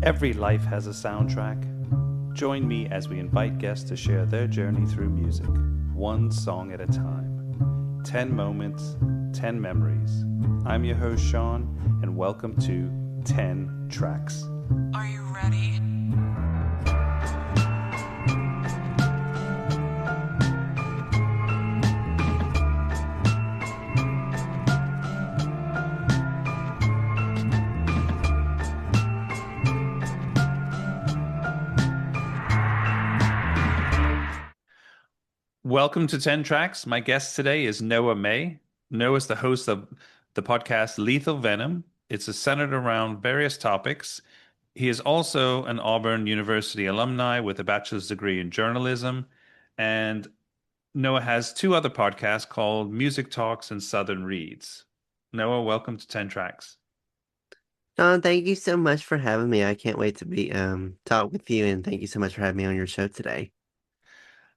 Every life has a soundtrack. Join me as we invite guests to share their journey through music, one song at a time. 10 moments, 10 memories. I'm your host, Sean, and welcome to 10 Tracks. Are you ready? Welcome to 10 Tracks. My guest today is Noah May. Noah is the host of the podcast Lethal Venom. It's centered around various topics. He is also an Auburn University alumni with a bachelor's degree in journalism. And Noah has two other podcasts called Music Talks and Southern Reads. Noah, welcome to 10 Tracks. John, thank you so much for having me. I can't wait to be talk with you, and thank you so much for having me on your show today.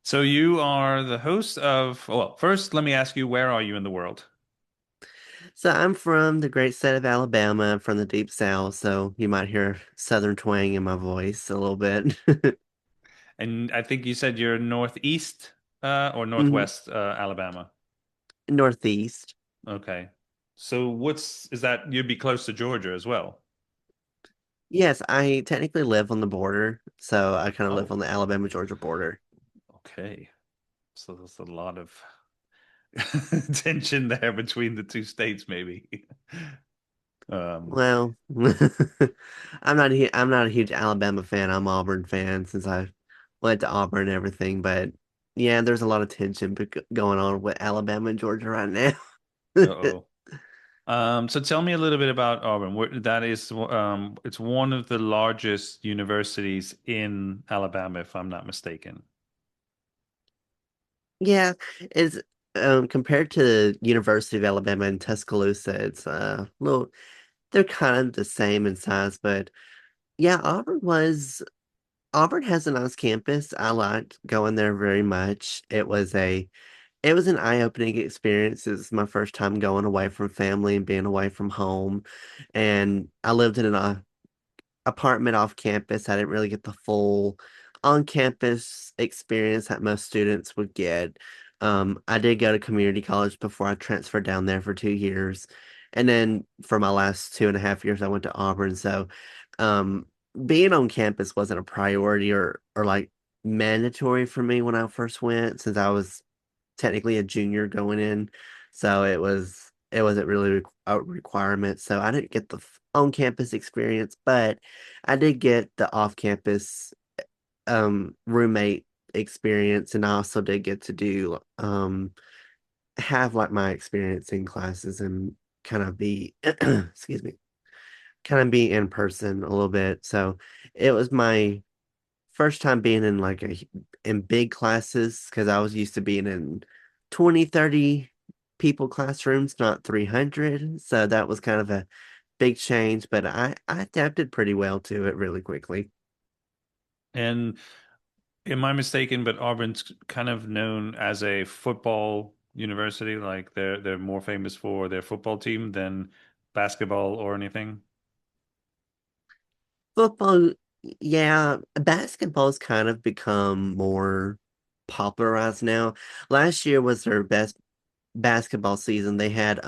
So you are the host of, well, first let me ask you, where are you in the world? So I'm from the great state of Alabama, I'm from the deep South, so you might hear Southern twang in my voice a little bit. And I think you said you're northeast or Mhm. northwest Alabama. Northeast. Okay. So is that you'd be close to Georgia as well? Yes, I technically live on the border, so I kind of live Oh, on the Alabama-Georgia border. okay. So there's a lot of tension there between the two states, maybe. Um, Well, I'm not a huge Alabama fan. I'm Auburn fan since I went to Auburn and everything, but yeah, there's a lot of tension going on with Alabama and Georgia right now. uh-oh. So tell me a little bit about Auburn. That is, it's one of the largest universities in Alabama, if I'm not mistaken. Yeah, it's compared to the University of Alabama in Tuscaloosa, it's little they're kind of the same in size, but yeah, Auburn has a nice campus. I liked going there very much. It was an eye-opening experience. It was my first time going away from family and being away from home. And I lived in an apartment off campus. I didn't really get the full on-campus experience that most students would get. I did go to community college before I transferred down there for 2 years. And then for my last 2.5 years, I went to Auburn. So, um, being on campus wasn't a priority or like mandatory for me when I first went, since I was technically a junior going in. So it wasn't really a requirement. So I didn't get the on-campus experience, but I did get the off-campus roommate experience, and I also did get to do have like my experience in classes and kind of be excuse me, kind of be in person a little bit. So it was my first time being in in big classes, because I was used to being in 20, 30 people classrooms, not 300. So that was kind of a big change, but I adapted pretty well to it really quickly. And am I mistaken, but Auburn's kind of known as a football university, like they're more famous for their football team than basketball or anything? Football, yeah, basketball's kind of become more popularized now. Last year was their best basketball season. They had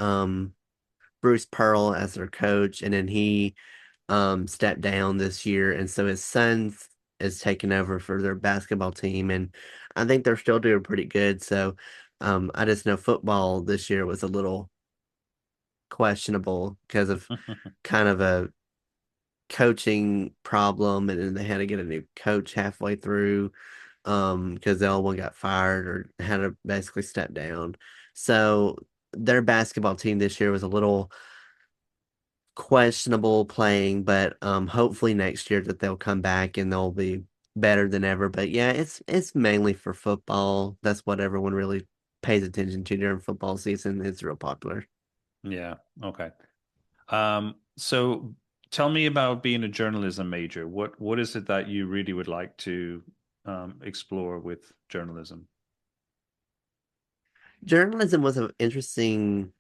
Bruce Pearl as their coach, and then he stepped down this year, and so his son is taking over for their basketball team, and I think they're still doing pretty good. So I just know football this year was a little questionable because of kind of a coaching problem, and then they had to get a new coach halfway through because the old one got fired or had to basically step down. So their basketball team this year was a little questionable playing, but hopefully next year that they'll come back and they'll be better than ever. But yeah, it's mainly for football. That's what everyone really pays attention to during football season. It's real popular. Yeah. Okay. So tell me about being a journalism major. What is it that you really would like to explore with journalism? Journalism was an interesting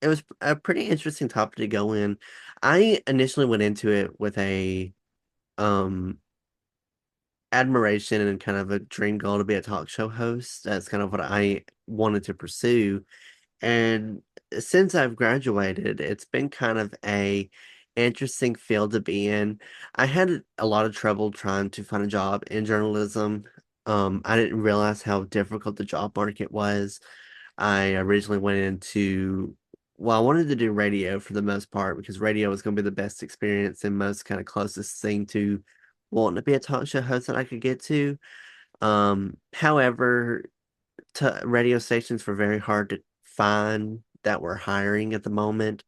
it was a pretty interesting topic to go in. I initially went into it with a um admiration and kind of a dream goal to be a talk show host. That's kind of what I wanted to pursue. And since I've graduated, it's been kind of a interesting field to be in. I had a lot of trouble trying to find a job in journalism. I didn't realize how difficult the job market was. I originally went into, well, I wanted to do radio for the most part because radio was going to be the best experience and most kind of closest thing to wanting to be a talk show host that I could get to. However, t radio stations were very hard to find that were hiring at the moment.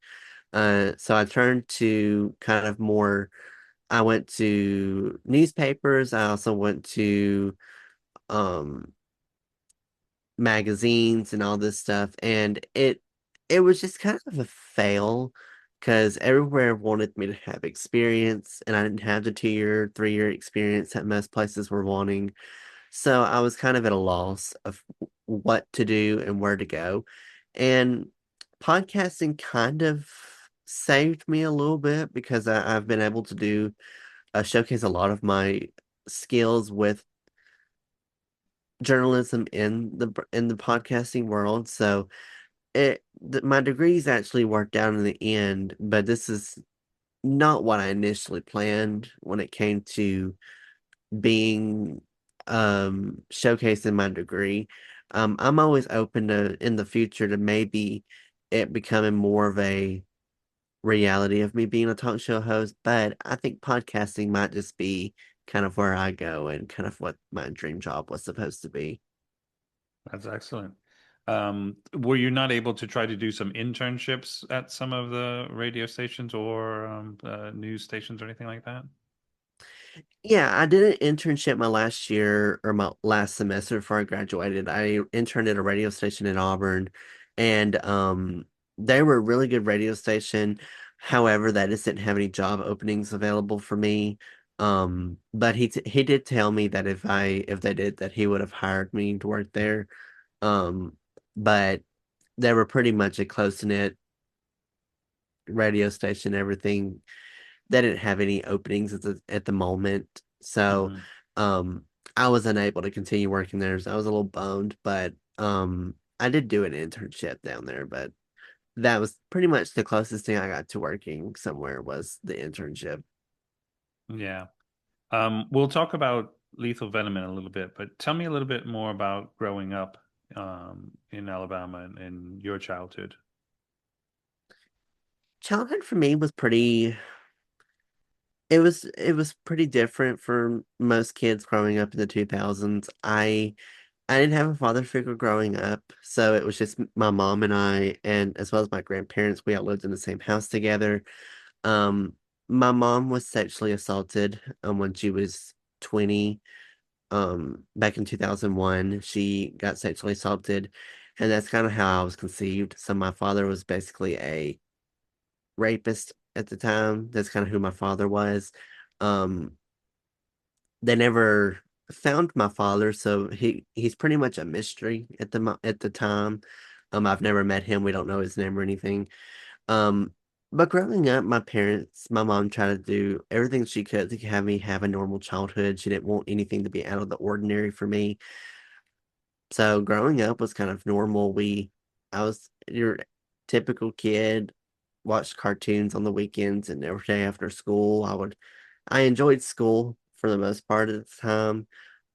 So I turned to kind of more, I went to newspapers. I also went to um magazines and all this stuff. And it was just kind of a fail because everywhere wanted me to have experience and I didn't have the 2 year, 3 year experience that most places were wanting. So I was kind of at a loss of what to do and where to go. And podcasting kind of saved me a little bit because I've been able to do showcase a lot of my skills with journalism in the podcasting world. So my degrees actually worked out in the end, but this is not what I initially planned when it came to being showcasing my degree. I'm always open to in the future to maybe it becoming more of a reality of me being a talk show host, but I think podcasting might just be kind of where I go and kind of what my dream job was supposed to be. That's excellent. Were you not able to try to do some internships at some of the radio stations or news stations or anything like that? Yeah, I did an internship my last year or my last semester before I graduated. I interned at a radio station in Auburn, and they were a really good radio station. However, that just didn't have any job openings available for me. But he did tell me that if they did that he would have hired me to work there. Um, but they were pretty much a close-knit radio station, everything they didn't have any openings at the moment. So Hmm. um I was unable to continue working there. So I was a little bummed, but I did do an internship down there, but that was pretty much the closest thing I got to working somewhere was the internship. Yeah. We'll talk about lethal venom in a little bit, but tell me a little bit more about growing up in Alabama and your childhood. Childhood for me was pretty it was pretty different for most kids growing up in the 2000s. I didn't have a father figure growing up, so it was just my mom and I, and as well as my grandparents. We all lived in the same house together. Um, my mom was sexually assaulted when she was 20. Back in 2001, she got sexually assaulted, and that's kind of how I was conceived. So my father was basically a rapist at the time. That's kind of who my father was. Um, they never found my father, so he's pretty much a mystery at the time. I've never met him. We don't know his name or anything. Um, but growing up, my mom tried to do everything she could to have me have a normal childhood. She didn't want anything to be out of the ordinary for me. So growing up was kind of normal. I was your typical kid, watched cartoons on the weekends and every day after school. I enjoyed school for the most part of the time.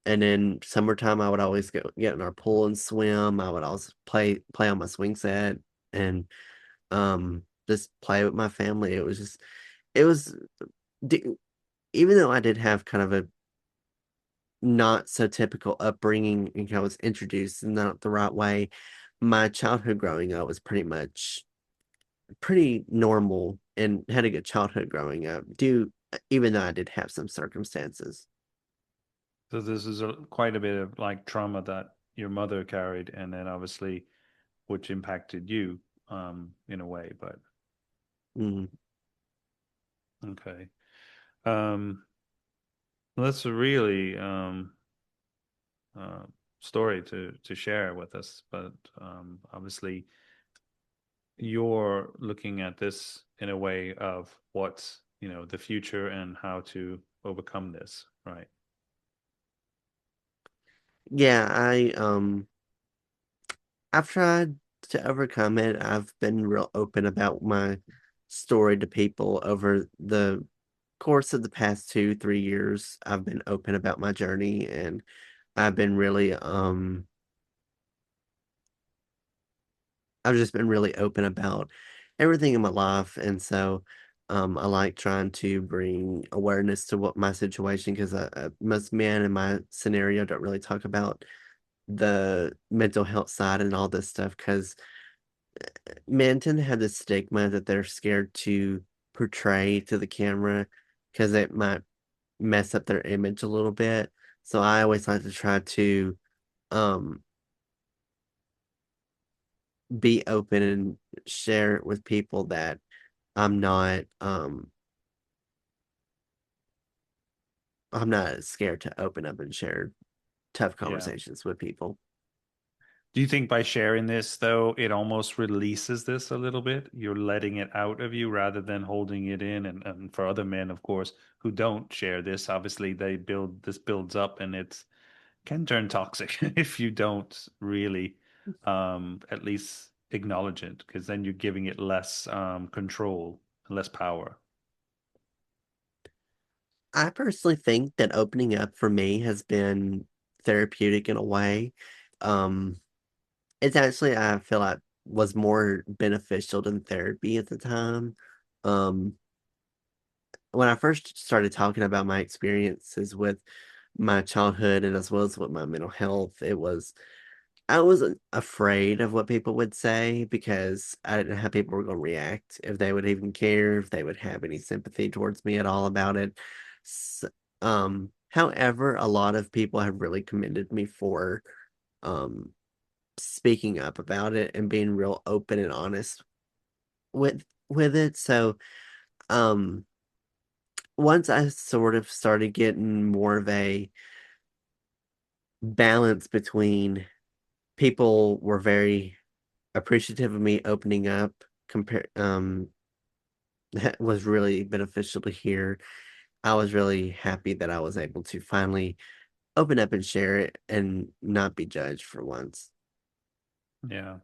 And then summertime, I would always go get in our pool and swim. I would always play on my swing set and just play with my family. It was d- even though I did have kind of a not so typical upbringing and I was introduced in not the right way, my childhood growing up was pretty normal and had a good childhood growing up. Do Even though I did have some circumstances. So this is quite a bit of like trauma that your mother carried, and then obviously which impacted you in a way. But Mm. okay, um, that's a really uh, story to share with us. But obviously, you're looking at this in a way of what's the future and how to overcome this, right? Yeah, I've tried to overcome it. I've been real open about my story to people over the course of the past 2, 3 years. I've been open about my journey, and I've been really I've just been really open about everything in my life. And so I like trying to bring awareness to what my situation, because most men in my scenario don't really talk about the mental health side and all this stuff, because men tend to have this stigma that they're scared to portray to the camera because it might mess up their image a little bit. So I always like to try to um be open and share it with people that I'm not I'm not scared to open up and share tough Yeah. conversations with people. Do you think by sharing this, though, it almost releases this a little bit? You're letting it out of you rather than holding it in. And for other men, of course, who don't share this, obviously this builds up and it can turn toxic if you don't really at least acknowledge it, because then you're giving it less control, less power. I personally think that opening up for me has been therapeutic in a way. Um, it's actually, I feel like, was more beneficial than therapy at the time. Um, when I first started talking about my experiences with my childhood and as well as with my mental health, I wasn't afraid of what people would say because I didn't know how people were going to react, if they would even care, if they would have any sympathy towards me at all about it. S However, a lot of people have really commended me for um, speaking up about it and being real open and honest with it. So, um, once I sort of started getting more of a balance between people were very appreciative of me opening up, compare that was really beneficial to hear. I was really happy that I was able to finally open up and share it and not be judged for once. Yeah.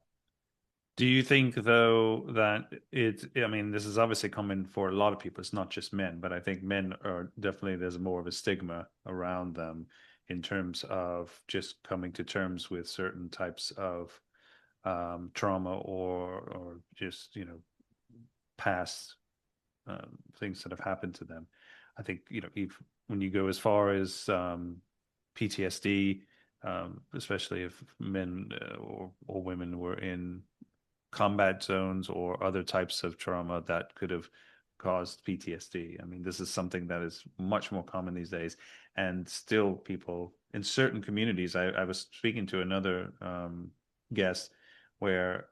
Do you think, though, that I mean, this is obviously common for a lot of people. It's not just men, but I think men are definitely, there's more of a stigma around them in terms of just coming to terms with certain types of trauma or just, past things that have happened to them. I think, if when you go as far as PTSD, especially if men or women were in combat zones or other types of trauma that could have caused PTSD. I mean, this is something that is much more common these days. And still, people in certain communities, I was speaking to another guest where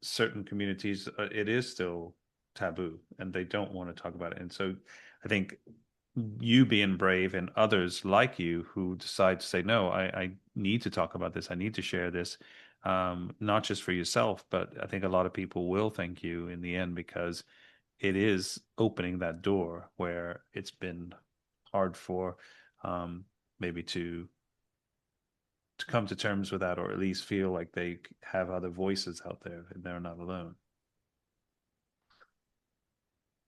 certain communities, it is still taboo and they don't want to talk about it. And so I think you being brave and others like you who decide to say, no, I need to talk about this. I need to share this, not just for yourself, but I think a lot of people will thank you in the end because it is opening that door where it's been hard for um, maybe to come to terms with that, or at least feel like they have other voices out there and they're not alone.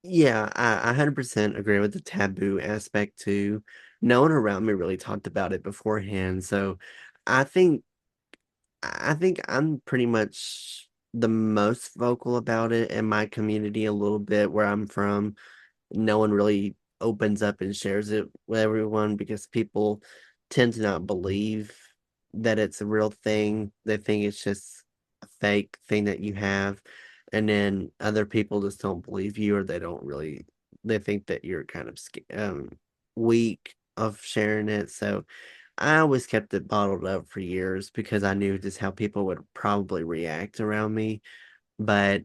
Yeah, I 100% agree with the taboo aspect too. No one around me really talked about it beforehand, so I think I think I'm pretty much the most vocal about it in my community a little bit where I'm from. No one really opens up and shares it with everyone because people tend to not believe that it's a real thing. They think it's just a fake thing that you have. And then other people just don't believe you, or they think that you're kind of weak of sharing it. So I always kept it bottled up for years because I knew just how people would probably react around me. But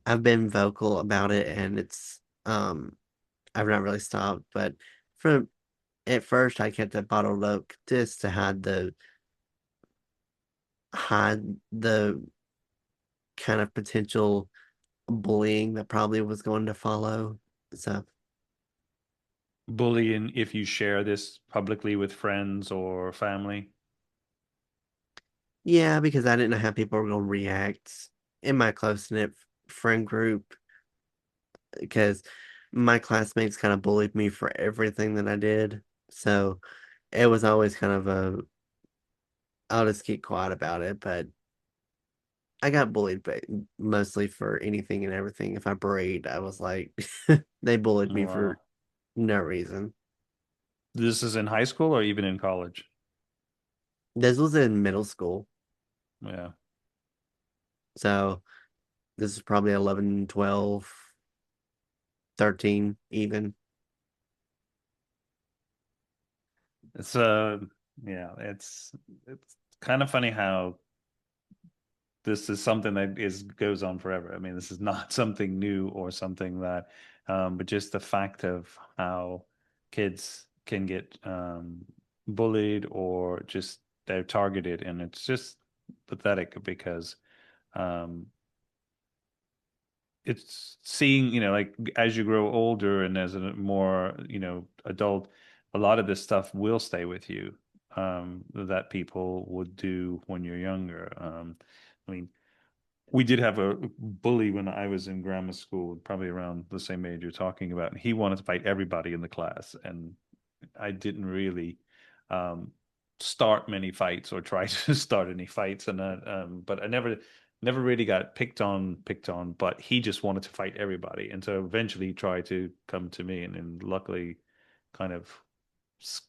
I've been vocal about it, and I've not really stopped. But from at first I kept it bottled up just to hide the kind of potential bullying that probably was going to follow. So Bullying if you share this publicly with friends or family. Yeah, because I didn't know how people were gonna react in my close-knit friend group because my classmates kind of bullied me for everything that I did. So it was always kind of I'll just keep quiet about it, but I got bullied, but mostly for anything and everything. If I brayed, I was like, they bullied me for Wow. no reason. This is in high school or even in college? This was in middle school. Yeah. So this is probably 11, 12, 13, even. It's yeah, it's kind of funny how this is something that is goes on forever. I mean, this is not something new or something that but just the fact of how kids can get bullied or just they're targeted, and it's just pathetic because um it's seeing, like as you grow older and as a more, adult, a lot of this stuff will stay with you, that people would do when you're younger. I mean, we did have a bully when I was in grammar school, probably around the same age you're talking about, and he wanted to fight everybody in the class, and I didn't really um, start many fights or try to start any fights, and but I never really got picked on, but he just wanted to fight everybody, and so eventually he tried to come to me, and luckily, kind of s-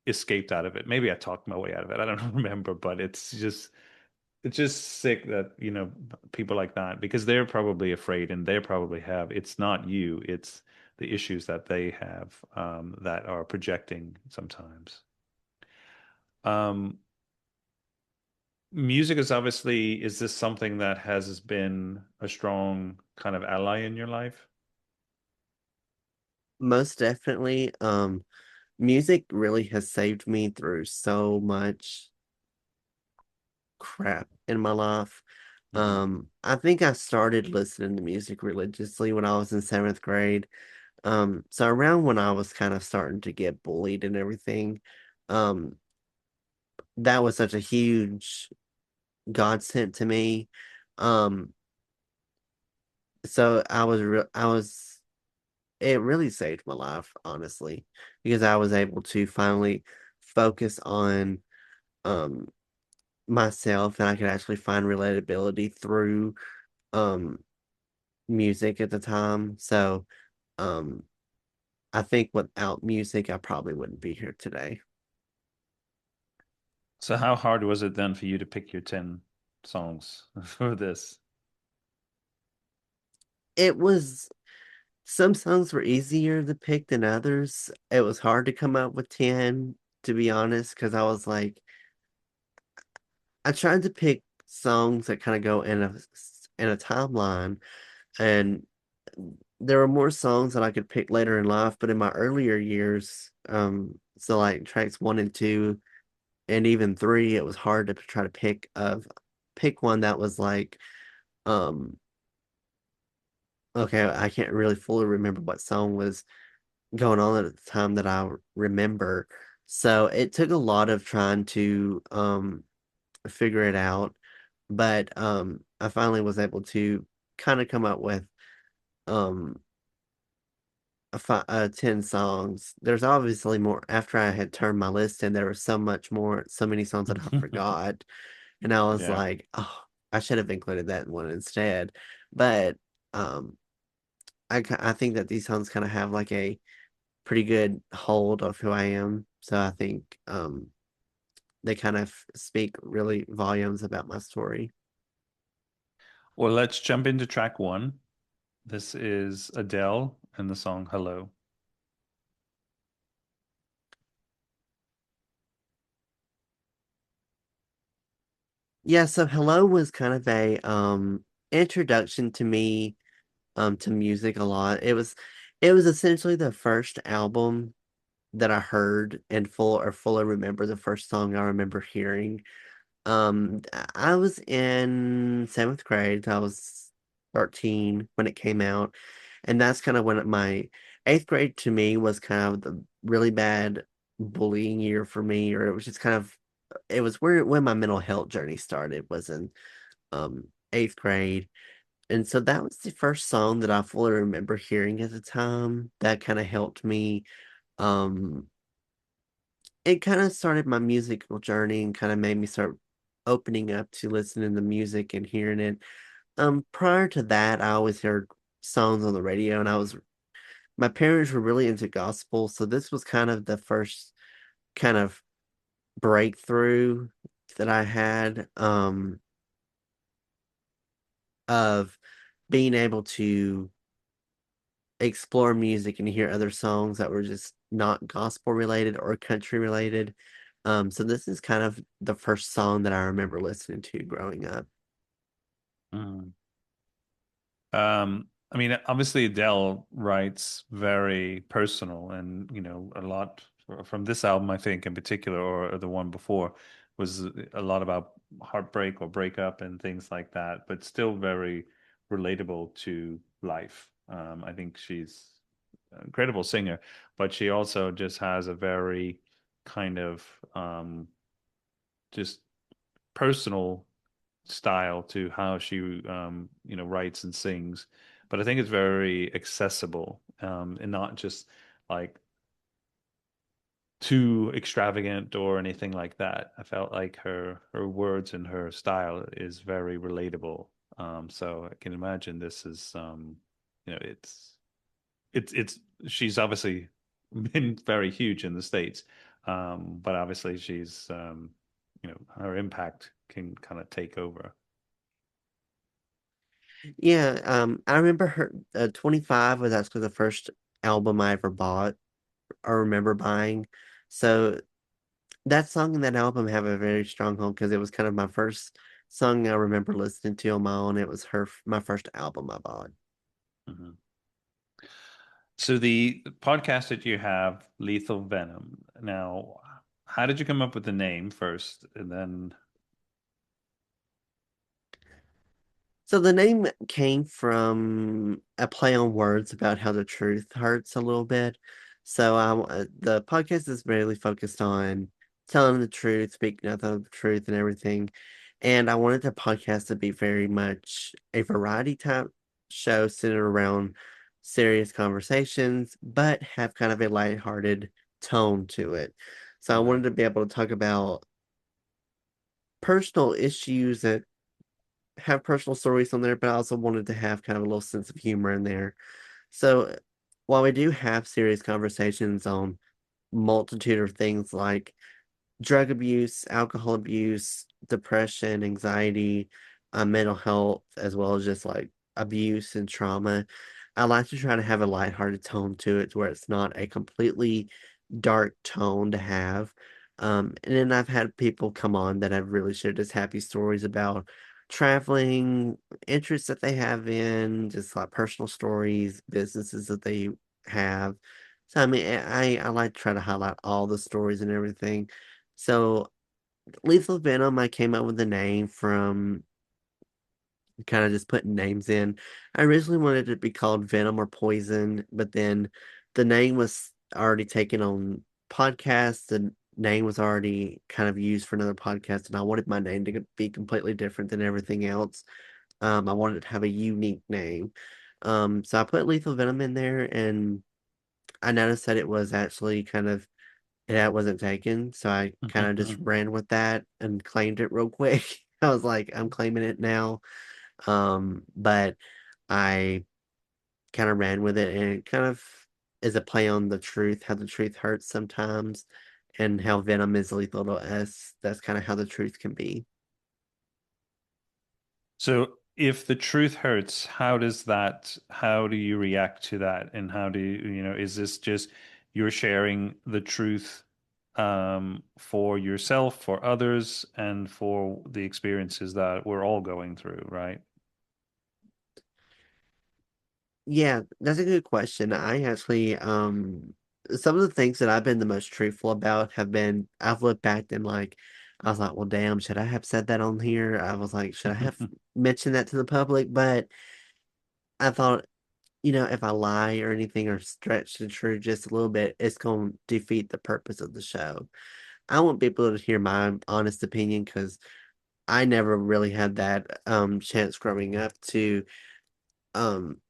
escaped out of it. Maybe I talked my way out of it. I don't remember, but it's just sick that, people like that, because they're probably afraid and they probably have, it's not you, it's the issues that they have, that are projecting sometimes. Um, Music is obviously, is this something that has been a strong kind of ally in your life? Most definitely. Music really has saved me through so much crap in my life. Hmm. I think I started listening to music religiously when I was in seventh grade. So around when I was kind of starting to get bullied and everything, um, that was such a huge godsend to me. Um, so it really saved my life, honestly, because I was able to finally focus on um myself and I could actually find relatability through um music at the time. So um I think without music I probably wouldn't be here today. So how hard was it then for you to pick your 10 songs for this? It was some songs were easier to pick than others. It was hard to come up with 10, to be honest, because I was like, I tried to pick songs that kind of go in a timeline, and there were more songs that I could pick later in life, but in my earlier years, so like tracks one and two, and even three, it was hard to try to pick one that was like, um, okay, I can't really fully remember what song was going on at the time that I remember. So it took a lot of trying to figure it out, but I finally was able to kind of come up with um 10 songs. There's obviously more after I had turned my list in, there was so many songs that I forgot. And I was Yeah. like, oh, I should have included that one instead. But um I think that these songs kind of have like a pretty good hold of who I am. So I think they kind of speak really volumes about my story. Well, let's jump into track one. This is Adele and the song Hello. Yeah, so Hello was kind of a introduction to me to music a lot. It was essentially the first album that I heard and fully remember the first song I remember hearing. I was in seventh grade. I was 13 when it came out, and that's kind of when my eighth grade to me was kind of the really bad bullying year for me, or it was just kind of it was where when my mental health journey started was in eighth grade. And so that was the first song that I fully remember hearing at the time that kind of helped me. Um, it kind of started my musical journey and kind of made me start opening up to listening to music and hearing it. Prior to that, I always heard songs on the radio, and my parents were really into gospel, so this was kind of the first kind of breakthrough that I had, of being able to explore music and hear other songs that were just not gospel related or country related. So this is kind of the first song that I remember listening to growing up. Mm. I mean, obviously Adele writes very personal, and a lot from this album, I think in particular, or the one before, was a lot about heartbreak or breakup and things like that, but still very relatable to life. I think she's an incredible singer, but she also just has a very kind of just personal style to how she writes and sings, but I think it's very accessible, and not just like too extravagant or anything like that. I felt like her words and her style is very relatable. So I can imagine this is it's she's obviously been very huge in the States, but obviously she's her impact can kind of take over. Yeah, I remember her 25 was actually the first album I ever bought or remember buying. So that song and that album have a very strong home because it was kind of my first song I remember listening to on my own. It was my first album I bought. Mhm. So the podcast that you have, Lethal Venom. Now, how did you come up with the name first, and then? So the name came from a play on words about how the truth hurts a little bit. So the podcast is really focused on telling the truth, speaking nothing of the truth, and everything. And I wanted the podcast to be very much a variety type show centered around serious conversations, but have kind of a lighthearted tone to it. So I Right. wanted to be able to talk about personal issues that have personal stories on there, but I also wanted to have kind of a little sense of humor in there. So while we do have serious conversations on multitude of things like drug abuse, alcohol abuse, depression, anxiety, mental health, as well as just like abuse and trauma. I like to try to have a lighthearted tone to it, to where it's not a completely dark tone to have. And then I've had people come on that have really shared just happy stories about traveling, interests that they have in, just like personal stories, businesses that they have. So I mean, I like to try to highlight all the stories and everything. So Lethal Venom, I came up with the name from kind of just putting names in. I originally wanted it to be called Venom or Poison, but then the name was already taken on podcasts. The name was already kind of used for another podcast, and I wanted my name to be completely different than everything else. I wanted to have a unique name. So I put Lethal Venom in there, and I noticed that it was actually kind of yeah, it wasn't taken, so I kind of just ran with that and claimed it real quick. I was like, I'm claiming it now. But I kind of ran with it, and it kind of is a play on the truth, how the truth hurts sometimes, and how venom is lethal to us. That's kind of how the truth can be. So if the truth hurts, how do you react to that? And how do is this just you're sharing the truth for yourself, for others, and for the experiences that we're all going through, right? Yeah, that's a good question. I actually, some of the things that I've been the most truthful about have been, I've looked back and like, I was like, well, damn, should I have said that on here? I was like, should I have mentioned that to the public? But I thought, if I lie or anything or stretch the truth just a little bit, it's going to defeat the purpose of the show. I want people to hear my honest opinion because I never really had that chance growing up to um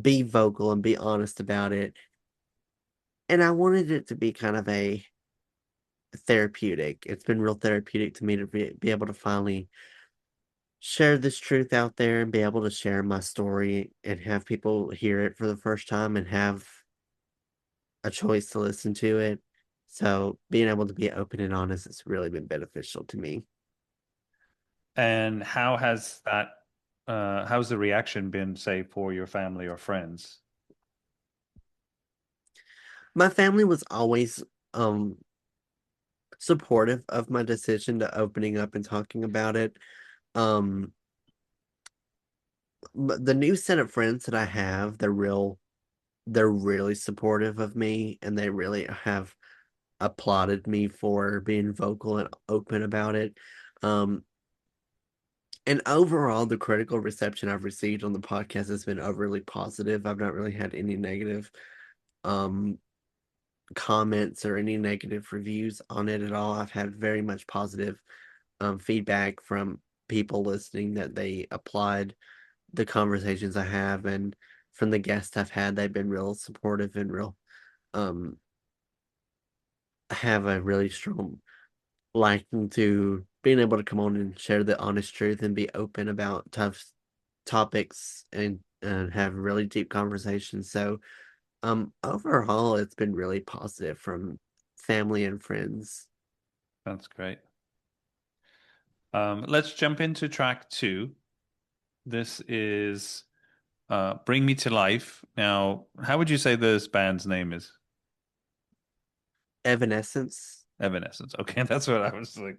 be vocal and be honest about it. And I wanted it to be kind of a therapeutic. It's been real therapeutic to me to be able to finally share this truth out there and be able to share my story and have people hear it for the first time and have a choice to listen to it. So being able to be open and honest has really been beneficial to me. And how's the reaction been, say, for your family or friends? My family was always um supportive of my decision to opening up and talking about it. Um the new set of friends that I have, they're really supportive of me and they really have applauded me for being vocal and open about it. Um and overall the critical reception I've received on the podcast has been overly positive. I've not really had any negative um comments or any negative reviews on it at all. I've had very much positive feedback from people listening that they applied the conversations I have, and from the guests I've had, they've been real supportive and real um have a really strong liking to being able to come on and share the honest truth and be open about tough topics and have really deep conversations. So overall it's been really positive from family and friends. That's great. Let's jump into track two. This is Bring Me to Life. Now, how would you say this band's name is? Evanescence. Evanescence. Okay, that's what I was like.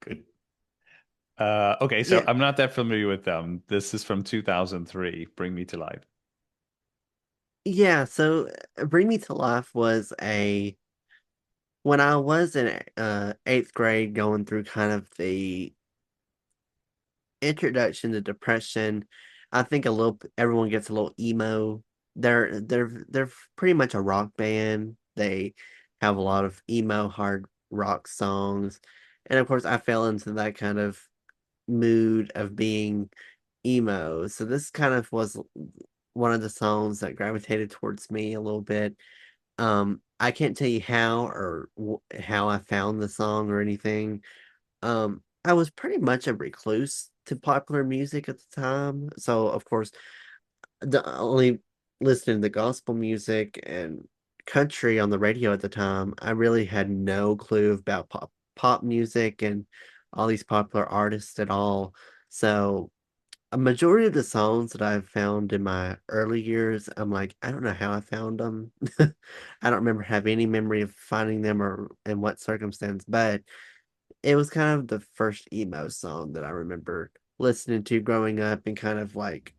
Good. Okay, so Yeah, I'm not that familiar with them. This is from 2003, Bring Me to Life. yeah. So Bring Me to Life was a when I was in eighth grade going through kind of the introduction to depression. I think a little everyone gets a little emo. They're pretty much a rock band. They have a lot of emo hard rock songs. And of course I fell into that kind of mood of being emo. So this kind of was one of the songs that gravitated towards me a little bit. I can't tell you how or how I found the song or anything. I was pretty much a recluse to popular music at the time. So of course, the only listening to gospel music and country on the radio at the time, I really had no clue about pop music and all these popular artists at all. So a majority of the songs that I've found in my early years, I'm like, I don't know how I found them. I don't remember have any memory of finding them or in what circumstance, but it was kind of the first emo song that I remember listening to growing up and kind of like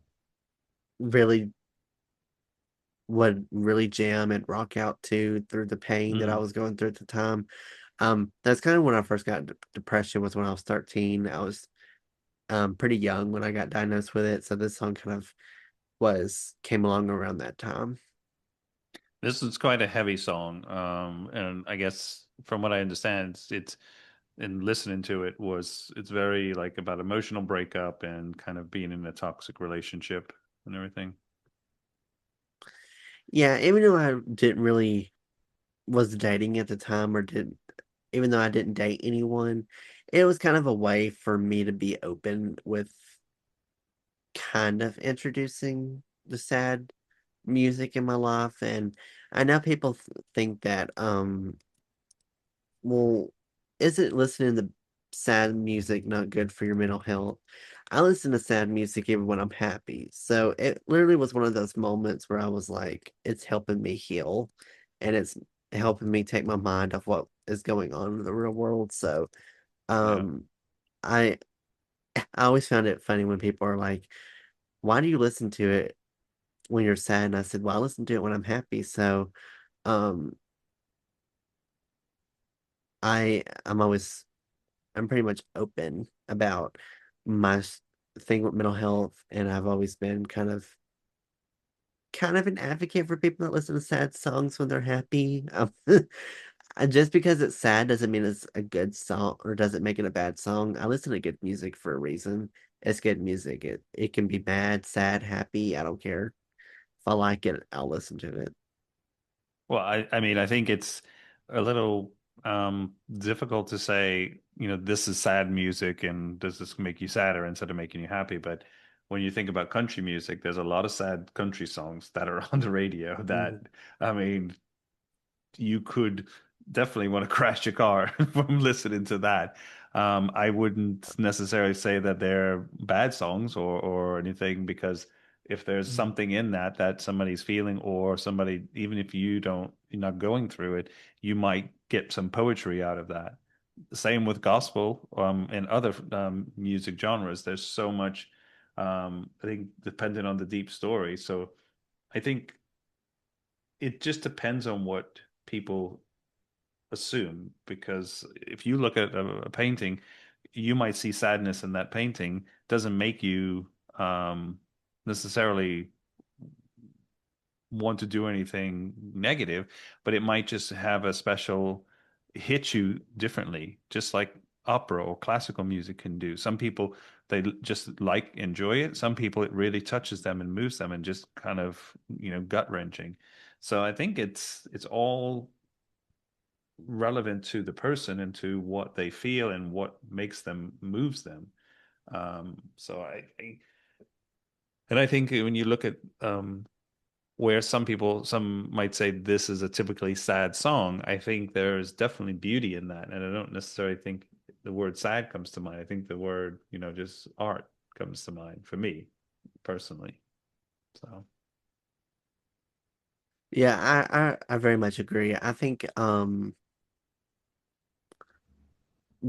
really would really jam and rock out to through the pain that I Mm. was going through at the time. That's kind of when I first got depression was when I was 13. I was pretty young when I got diagnosed with it. So this song kind of was came along around that time. This is quite a heavy song. And I guess from what I understand, it's in listening to it it's very like about emotional breakup and kind of being in a toxic relationship and everything. Yeah, even though I didn't really was dating at the time or didn't even though I didn't date anyone, it was kind of a way for me to be open with kind of introducing the sad music in my life. And I know people think that well, isn't listening to sad music not good for your mental health? I listen to sad music even when I'm happy. So it literally was one of those moments where I was like, it's helping me heal and it's helping me take my mind off what is going on in the real world. So Yeah. um I I always found it funny when people are like, why do you listen to it when you're sad? And I said, well, I listen to it when I'm happy. So um I'm pretty much open about my thing with mental health, and I've always been kind of an advocate for people that listen to sad songs when they're happy. And just because it's sad doesn't mean it's a good song or doesn't make it a bad song. I listen to good music for a reason. It's good music. It can be mad, sad, happy. I don't care. If I like it, I'll listen to it. Well, I mean, I think it's a little difficult to say, this is sad music and does this make you sadder instead of making you happy? But when you think about country music, there's a lot of sad country songs that are on the radio that, Mhm. I mean, you could definitely want to crash your car from listening to that. I wouldn't necessarily say that they're bad songs or anything because if there's something in that that somebody's feeling or somebody, even if you're not going through it, you might get some poetry out of that. Same with gospel, and other music genres. There's so much, I think, dependent on the deep story. So I think it just depends on what people assume because if you look at a painting, you might see sadness in that painting. Doesn't make you necessarily want to do anything negative, but it might just have a special hit you differently, just like opera or classical music can do. Some people just enjoy it. Some people it really touches them and moves them and just kind of, gut wrenching. So I think it's all relevant to the person and to what they feel and what makes them moves them. So and I think when you look at where some might say this is a typically sad song, I think there's definitely beauty in that, and I don't necessarily think the word sad comes to mind. I think the word, just art comes to mind for me personally. So Yeah, I very much agree. I think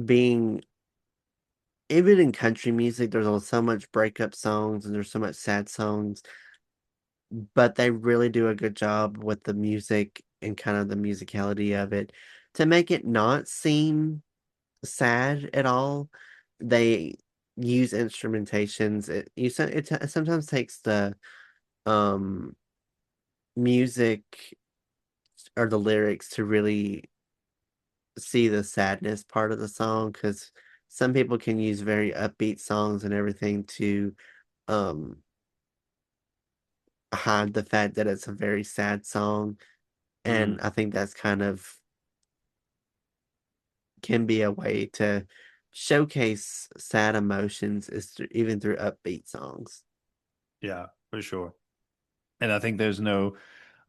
being even in country music, so much breakup songs and there's so much sad songs, but they really do a good job with the music and kind of the musicality of it to make it not seem sad at all. They use instrumentations. It sometimes takes the um music or the lyrics to really see the sadness part of the song because some people can use very upbeat songs and everything to um hide the fact that it's a very sad song. And mm, I think that's kind of can be a way to showcase sad emotions even through upbeat songs. yeah, for sure. And I think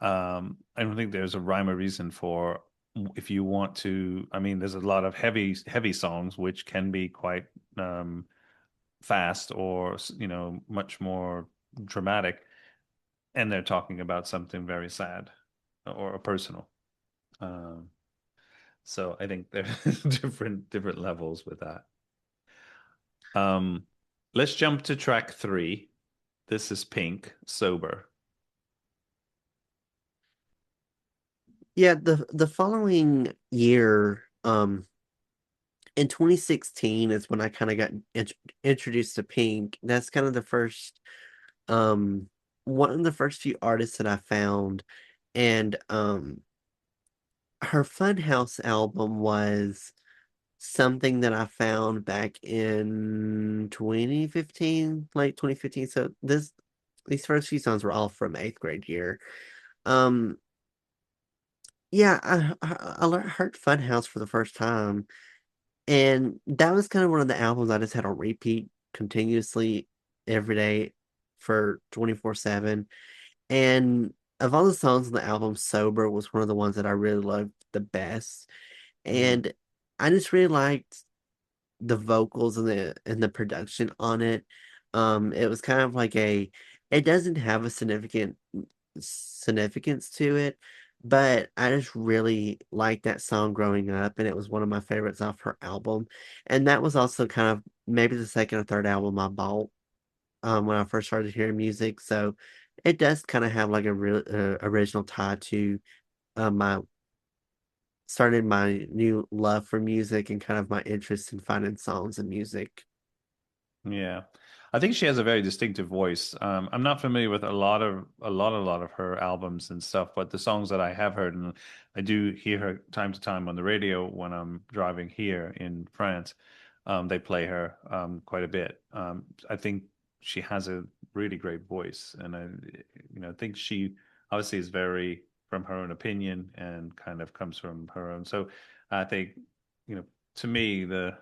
I don't think there's a rhyme or reason for if you want to. I mean, there's a lot of heavy songs which can be quite um, fast or much more dramatic, and they're talking about something very sad or personal. Um, so I think there's different levels with that. Um, let's jump to track three. This is Pink, Sober. Yeah, the following year, in 2016 is when I kind of got introduced to Pink. That's kind of the first one of the first few artists that I found. And her Funhouse album was something that I found back in 2015, late 2015. So these first few songs were all from eighth grade year. Um yeah, heard Funhouse for the first time. And that was kind of one of the albums I just had on repeat continuously every day for 24/7. And of all the songs on the album, Sober was one of the ones that I really loved the best. Mm, And I just really liked the vocals and the production on it. It was kind of like it doesn't have a significance to it, but I just really liked that song growing up, and it was one of my favorites off her album. And that was also kind of maybe the second or third album I bought when I first started hearing music. So it does kind of have like a real original tie to my started my new love for music and kind of my interest in finding songs and music. yeah. I think she has a very distinctive voice. I'm not familiar with a lot of her albums and stuff, but the songs that I have heard, and I do hear her time to time on the radio when I'm driving here in France. They play her quite a bit. I think she has a really great voice, and I think she obviously is very from her own opinion and kind of comes from her own. So I think, you know, to me, the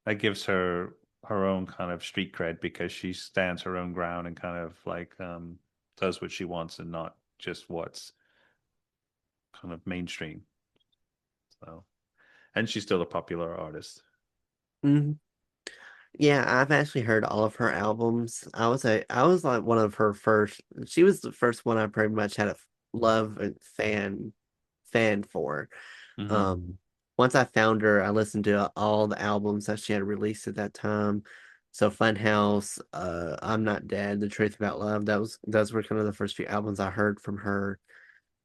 that gives her her own kind of street cred because she stands her own ground and kind of like does what she wants and not just what's kind of mainstream. So, and she's still a popular artist. Mhm. Yeah, I've actually heard all of her albums. I was like one of her first. She was the first one I pretty much had a love and fan for. Hmm. Um, Once I found her, I listened to all the albums that she had released at that time. So Funhouse, I'm Not Dead, The Truth About Love. Those were kind of the first few albums I heard from her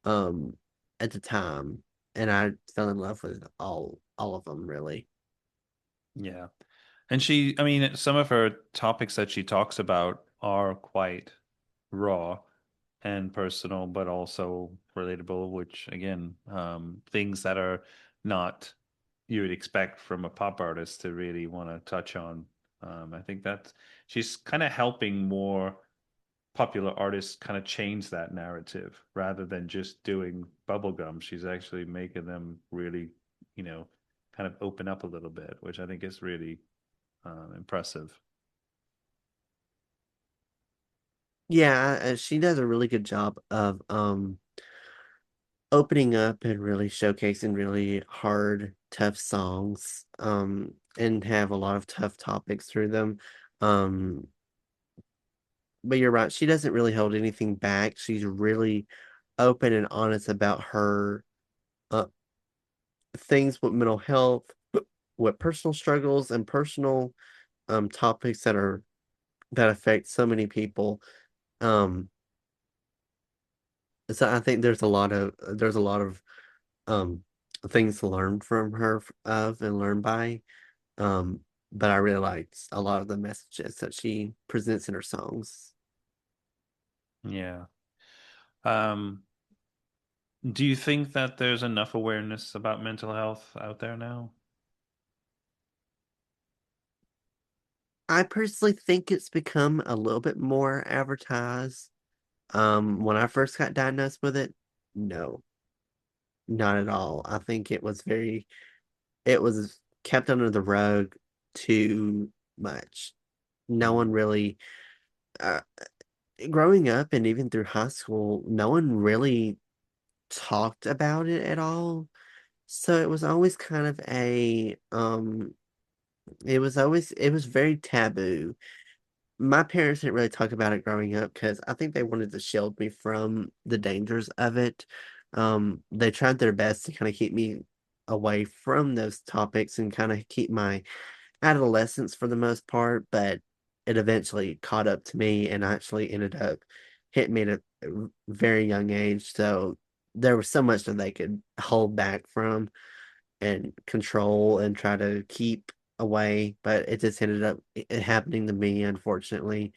um at the time. And I fell in love with all of them really. Yeah. And I mean, some of her topics that she talks about are quite raw and personal, but also relatable, which again, things that are not you would expect from a pop artist to really want to touch on. I think that she's kind of helping more popular artists kind of change that narrative rather than just doing bubblegum. She's actually making them really, you know, kind of open up a little bit, which I think is really impressive. Yeah, she does a really good job of opening up and really showcasing really hard, tough songs, and have a lot of tough topics through them. Um, but you're right, she doesn't really hold anything back. She's really open and honest about her uh things with mental health, with personal struggles and personal topics that affect so many people. Um, so I think there's a lot of um things to learn from her of and learn by. Um, but I really liked a lot of the messages that she presents in her songs. Yeah. Um, do you think that there's enough awareness about mental health out there now? I personally think it's become a little bit more advertised. When I first got diagnosed with it, no, not at all. I think it was kept under the rug too much. No one Mm. really, uh, growing up and even through high school, no one really talked about it at all. So it was always kind of it was very taboo. My parents didn't really talk about it growing up because I think they wanted to shield me from the dangers of it. They tried their best to kind of keep me away from those topics and kind of keep my adolescence for the most part, but it eventually caught up to me and actually ended up hitting me at a very young age. So there was so much that they could hold back from and control and try to keep away, but it just ended up happening to me, unfortunately.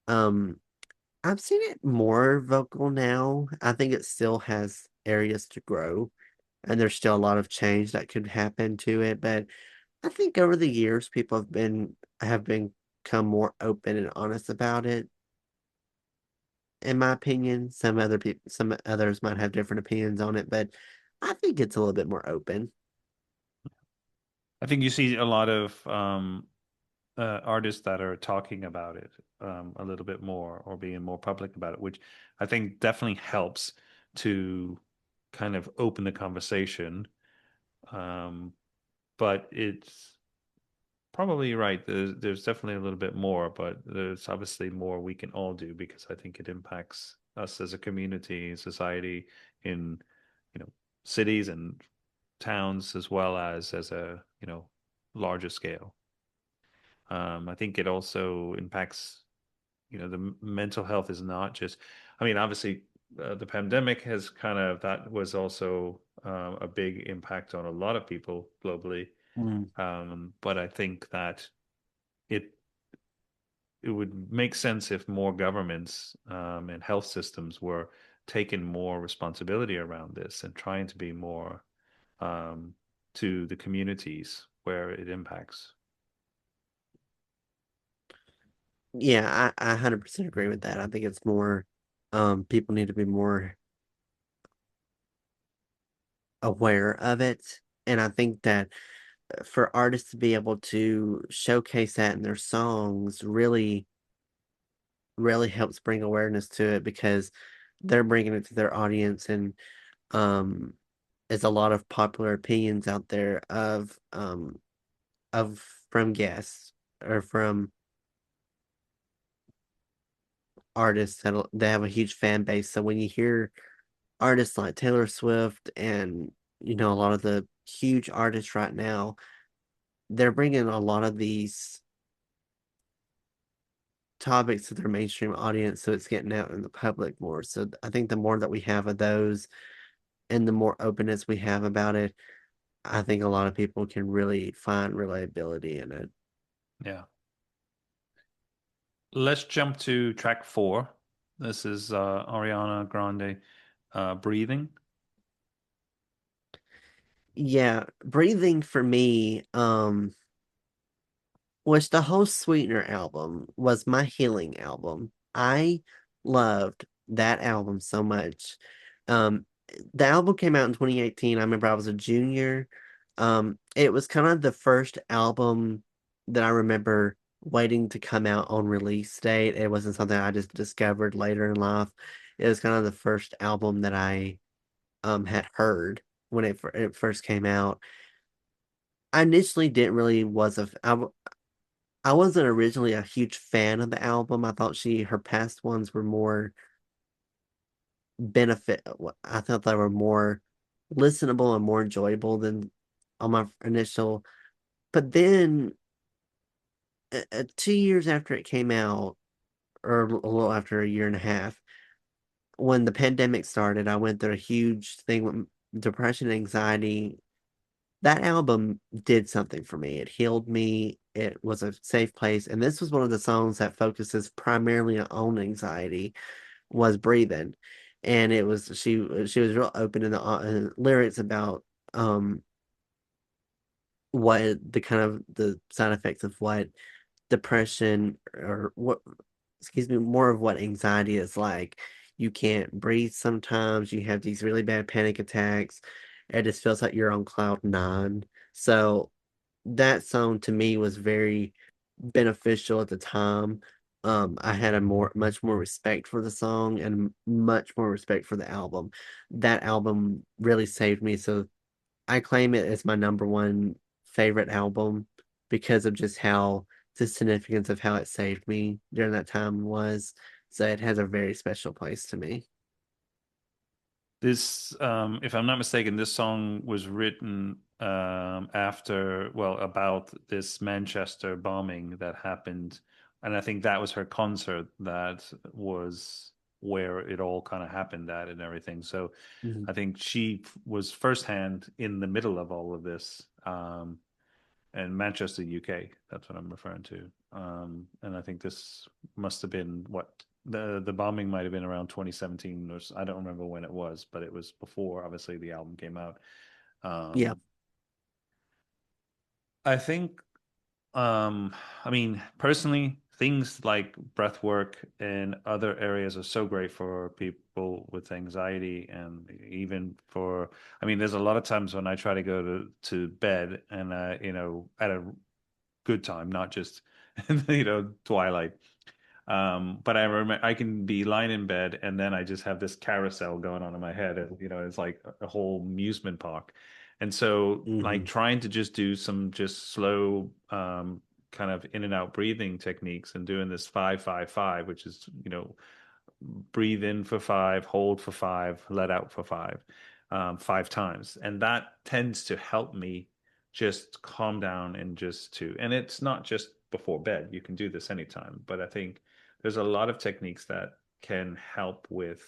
Um, I've seen it more vocal now. I think it still has areas to grow, and there's still a lot of change that could happen to it, but I think over the years people have become more open and honest about it. In my opinion, some others might have different opinions on it, but I think it's a little bit more open. I think you see a lot of artists that are talking about it a little bit more or being more public about it, which I think definitely helps to kind of open the conversation. Um, but it's probably right. There's definitely a little bit more, but there's obviously more we can all do because I think it impacts us as a community, society, in you know cities and towns as well as a larger scale. I think it also impacts the mental health is not just. I mean, obviously, the pandemic has kind of that was also a big impact on a lot of people globally. Mm. But I think that it it would make sense if more governments and health systems were taking more responsibility around this and trying to be more um, to the communities where it impacts. Yeah, I 100% agree with that. I think it's more, people need to be more aware of it. And I think that for artists to be able to showcase that in their songs really helps bring awareness to it because they're bringing it to their audience and um there's a lot of popular opinions out there of from guests or from artists that have a huge fan base. So when you hear artists like Taylor Swift and a lot of the huge artists right now, they're bringing a lot of these topics to their mainstream audience, so it's getting out in the public more. So I think the more that we have of those and the more openness we have about it, I think a lot of people can really find relatability in it. Yeah. Let's jump to track 4. This is Ariana Grande, Breathing. Yeah, breathing for me, which the whole Sweetener album was my healing album. I loved that album so much. Um, the album came out in 2018. I remember I was a junior. It was kind of the first album that I remember waiting to come out on release date. It wasn't something I just discovered later in life. It was kind of the first album that I had heard when it first came out. I initially didn't really was a I wasn't originally a huge fan of the album. I thought her past ones were more I thought they were more listenable and more enjoyable than on my initial. But then 2 years after it came out, or a little after a year and a half, when the pandemic started, I went through a huge thing with depression, anxiety. That album did something for me. It healed me. It was a safe place. And this was one of the songs that focuses primarily on anxiety, was breathing. And it was she was real open in the lyrics about what the kind of the side effects of what depression or what excuse me, more of what anxiety is like. You can't breathe sometimes. You have these really bad panic attacks. It just feels like you're on cloud nine. So that song to me was very beneficial at the time. I had much more respect for the song and much more respect for the album. That album really saved me. So I claim it as my number one favorite album because of just how the significance of how it saved me during that time was. So it has a very special place to me. This, if I'm not mistaken, this song was written after, well, about this Manchester bombing that happened. And I think that was her concert that was where it all kind of happened at and everything. So Mhm. I think she was firsthand in the middle of all of this. And Manchester, UK. That's what I'm referring to. And I think this must have been what the bombing might have been around 2017 or I don't remember when it was, but it was before obviously the album came out. Yeah. Um, I think I mean, personally, things like breath work and other areas are so great for people with anxiety and even for, I mean, there's a lot of times when I try to go to bed and, at a good time, not just, twilight. But I remember I can be lying in bed and then I just have this carousel going on in my head. And, it's like a whole amusement park. And so, like, Hmm. trying to just do some just slow, kind of in and out breathing techniques and doing this 5-5-5, which is, breathe in for 5, hold for 5, let out for 5, 5 times. And that tends to help me just calm down and and it's not just before bed. You can do this anytime. But I think there's a lot of techniques that can help with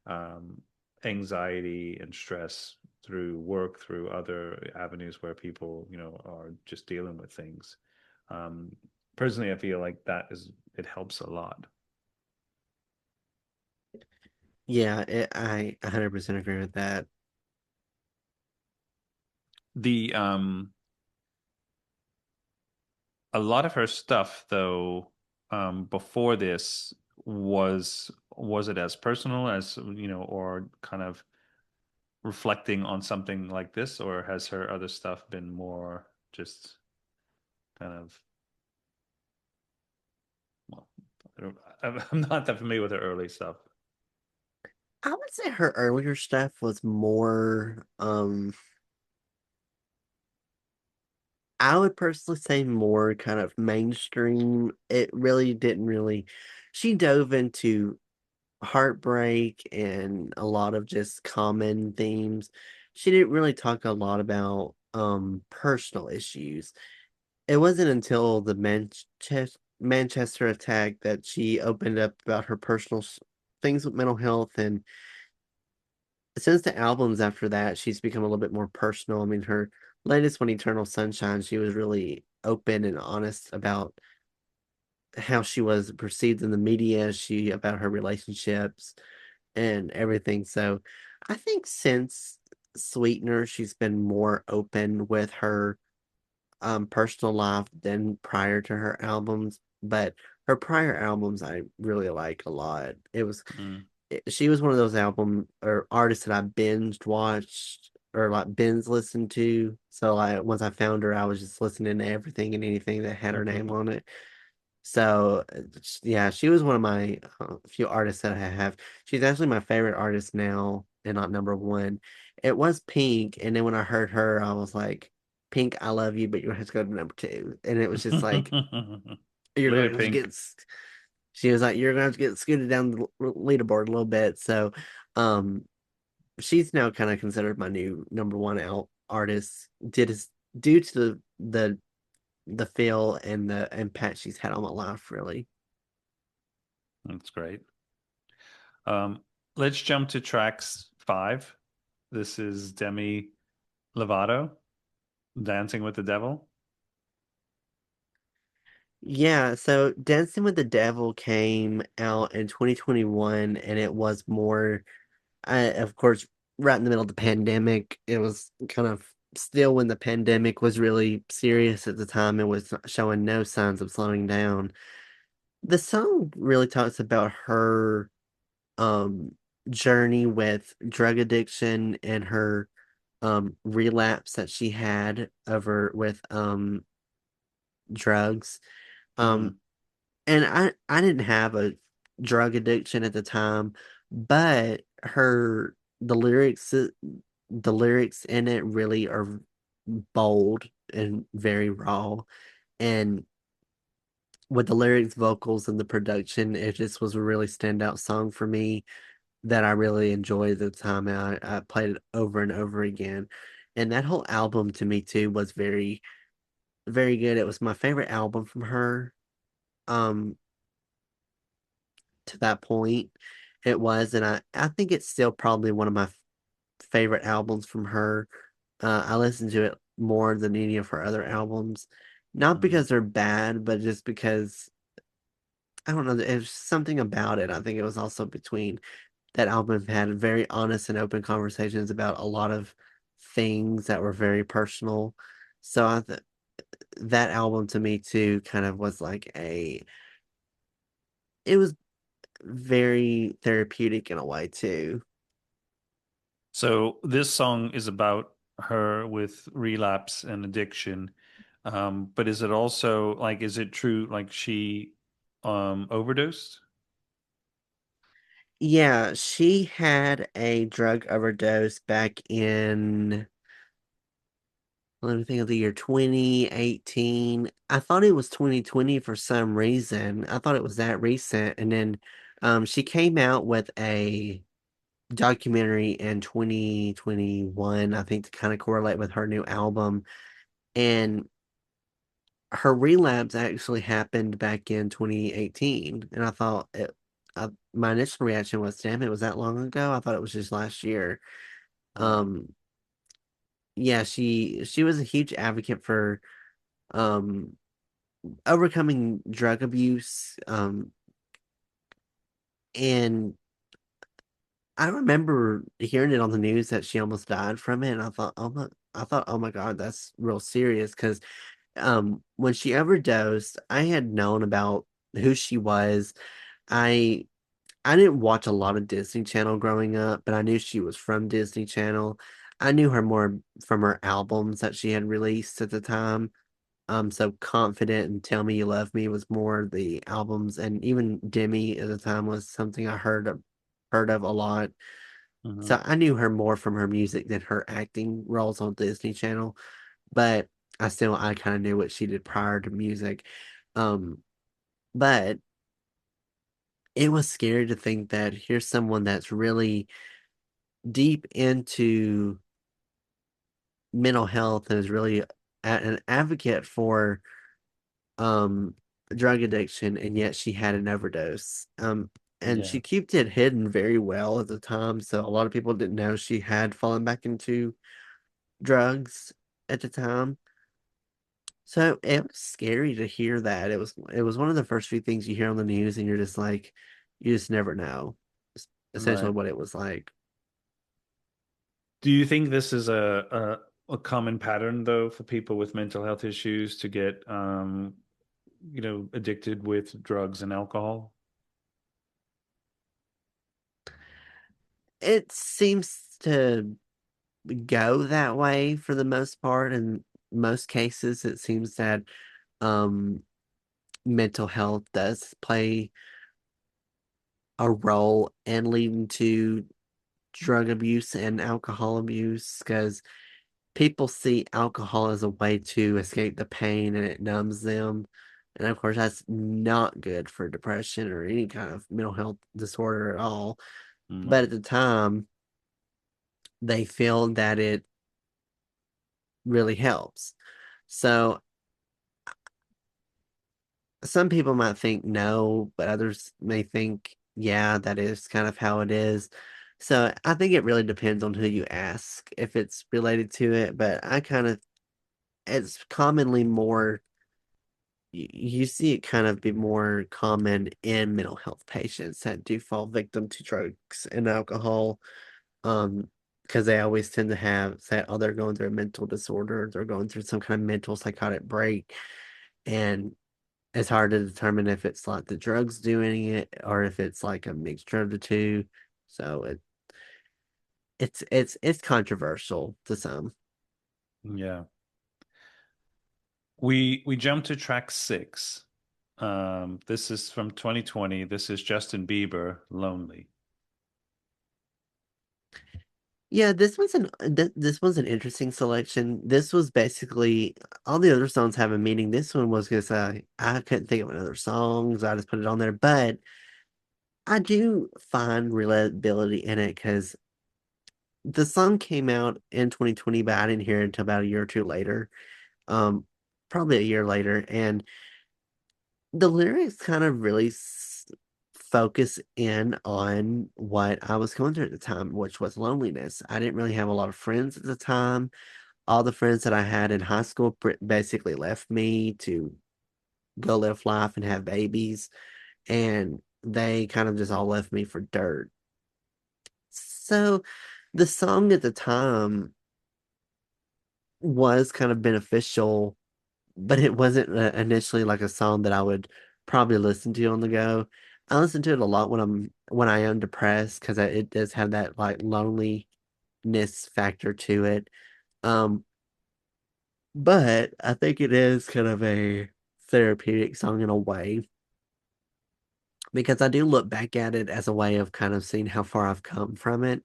um, anxiety and stress through work, through other avenues where people, are just dealing with things. Um, Personally, I feel like that is it helps a lot. Yeah, I 100% agree with that. The a lot of her stuff though before this was it as personal as or kind of reflecting on something like this, or has her other stuff been more just kind of well, I don't, I'm not that familiar with her early stuff. I would say her earlier stuff was more, I would personally say more kind of mainstream. It really didn't really, she dove into heartbreak and a lot of just common themes. She didn't really talk a lot about personal issues. It wasn't until the Manchester attack that she opened up about her personal things with mental health. And since the albums after that, she's become a little bit more personal. I mean, her latest one, Eternal Sunshine, she was really open and honest about how she was perceived in the media, she about her relationships and everything. So I think since Sweetener, she's been more open with her personal life than prior to her albums. But her prior albums I really like a lot. Mm. She was one of those album or artists that I binged watched or like binge listened to. So like once I found her, I was just listening to everything and anything that had her name on it. So yeah, she was one of my few artists that I have. She's actually my favorite artist now, and not number one. It was Pink, and then when I heard her, I was like, "Pink, I love you, but you're gonna have to go to number two." And it was just like, "You're Later, going to have to Pink. get." She was like, "You're gonna have to get scooted down the leaderboard a little bit." So, um, she's now kind of considered my new number one out artist. Due to the feel and the impact she's had on my life, really. That's great. Um, let's jump to tracks 5. This is Demi Lovato, Dancing with the Devil. Yeah, so Dancing with the Devil came out in 2021 and it was more of course right in the middle of the pandemic. It was kind of still when the pandemic was really serious at the time and was showing no signs of slowing down. The song really talks about her um journey with drug addiction and her relapse that she had over with drugs. Um Mm, And I didn't have a drug addiction at the time, but the lyrics in it really are bold and very raw. And with the lyrics, vocals, and the production, it just was a really standout song for me that I really enjoyed at the time. And I played it over and over again. And that whole album to me too was very, very good. It was my favorite album from her. Um, to that point. It was, and I think it's still probably one of my favorite albums from her. I listen to it more than any of her other albums, not mm. because they're bad, but just because I don't know. There's something about it. I think it was also between that album had very honest and open conversations about a lot of things that were very personal. So that album to me too kind of was like it was very therapeutic in a way too. So this song is about her with relapse and addiction. But is it also like, is it true like she overdosed? Yeah, she had a drug overdose back in, let me think of the year 2018. I thought it was 2020 for some reason. I thought it was that recent. And then she came out with a documentary in 2021, I think, to kind of correlate with her new album. And her relapse actually happened back in 2018. And I thought my initial reaction was, damn, it was that long ago. I thought it was just last year. Mm. Um, yeah, she was a huge advocate for um overcoming drug abuse. And I remember hearing it on the news that she almost died from it, and oh my God, that's real serious. Because when she overdosed, I had known about who she was. I I didn't watch a lot of Disney Channel growing up, but I knew she was from Disney Channel. I knew her more from her albums that she had released at the time. So Confident and Tell Me You Love Me was more the albums, and even Demi at the time was something I heard of a lot. Hmm. So I knew her more from her music than her acting roles on Disney Channel, but I kind of knew what she did prior to music. Um, but it was scary to think that here's someone that's really deep into mental health and is really an advocate for um drug addiction, and yet she had an overdose. And Yeah, she kept it hidden very well at the time, so a lot of people didn't know she had fallen back into drugs at the time. So it was scary to hear that. It was one of the first few things you hear on the news, and you're just like, you just never know. Essentially right. what it was like. Do you think this is a common pattern though for people with mental health issues to get addicted with drugs and alcohol? It seems to go that way for the most part. In most cases, it seems that um mental health does play a role in leading to drug abuse and alcohol abuse, because people see alcohol as a way to escape the pain and it numbs them. And of course, that's not good for depression or any kind of mental health disorder at all. But No. at the time, they feel that it really helps. So some people might think no, but others may think, yeah, that is kind of how it is. So I think it really depends on who you ask if it's related to it. But it's commonly more, you see it kind of be more common in mental health patients that do fall victim to drugs and alcohol. Um, because they always tend to have say, oh, they're going through a mental disorder, they're going through some kind of mental psychotic break. And it's hard to determine if it's like the drugs doing it or if it's like a mixture of the two. So it's controversial to some. Yeah. We jumped to track 6. This is from 2020. This is Justin Bieber, Lonely. Yeah, this one's an interesting selection. This was basically all the other songs have a meaning. This one was just I couldn't think of another song, so I just put it on there. But I do find relatability in it because the song came out in 2020, but I didn't hear it until about a year or two later. Um, Probably a year later, and the lyrics kind of really focus in on what I was going through at the time, which was loneliness. I didn't really have a lot of friends at the time. All the friends that I had in high school basically left me to go live life and have babies, and they kind of just all left me for dirt. So the song at the time was kind of beneficial, but it wasn't initially like a song that I would probably listen to on the go. I listen to it a lot when I am depressed because it does have that like loneliness factor to it. Um, but I think it is kind of a therapeutic song in a way because I do look back at it as a way of kind of seeing how far I've come from it,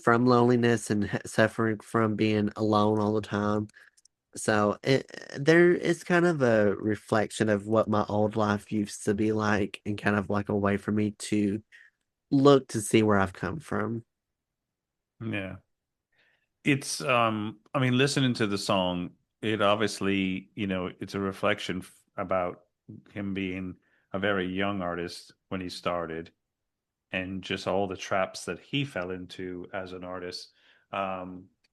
from loneliness and suffering from being alone all the time. So there is kind of a reflection of what my old life used to be like, and kind of like a way for me to look to see where I've come from. Yeah. It's I mean listening to the song, it obviously, it's a reflection about him being a very young artist when he started and just all the traps that he fell into as an artist.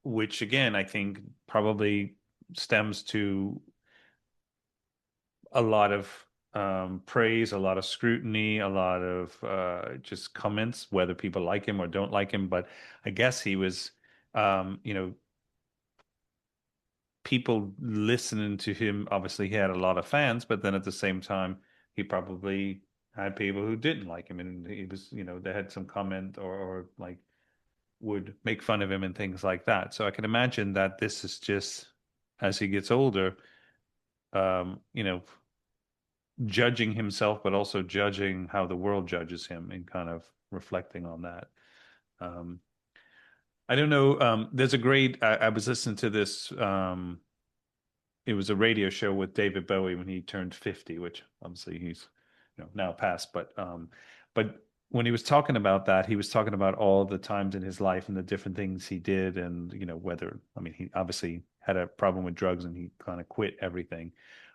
Which again, I think probably stems to a lot of praise, a lot of scrutiny, a lot of just comments, whether people like him or don't like him. But I guess he was, you know, people listening to him. Obviously, he had a lot of fans, but then at the same time, he probably had people who didn't like him, and he was, they had some comment or like would make fun of him and things like that. So I can imagine that this is just as he gets older, you know, judging himself, but also judging how the world judges him and kind of reflecting on that. Um, I don't know. There's a great, I was listening to this. It was a radio show with David Bowie when he turned 50, which obviously he's, now passed. But when he was talking about that, he was talking about all the times in his life and the different things he did, and whether, I mean, he obviously had a problem with drugs and he kind of quit everything,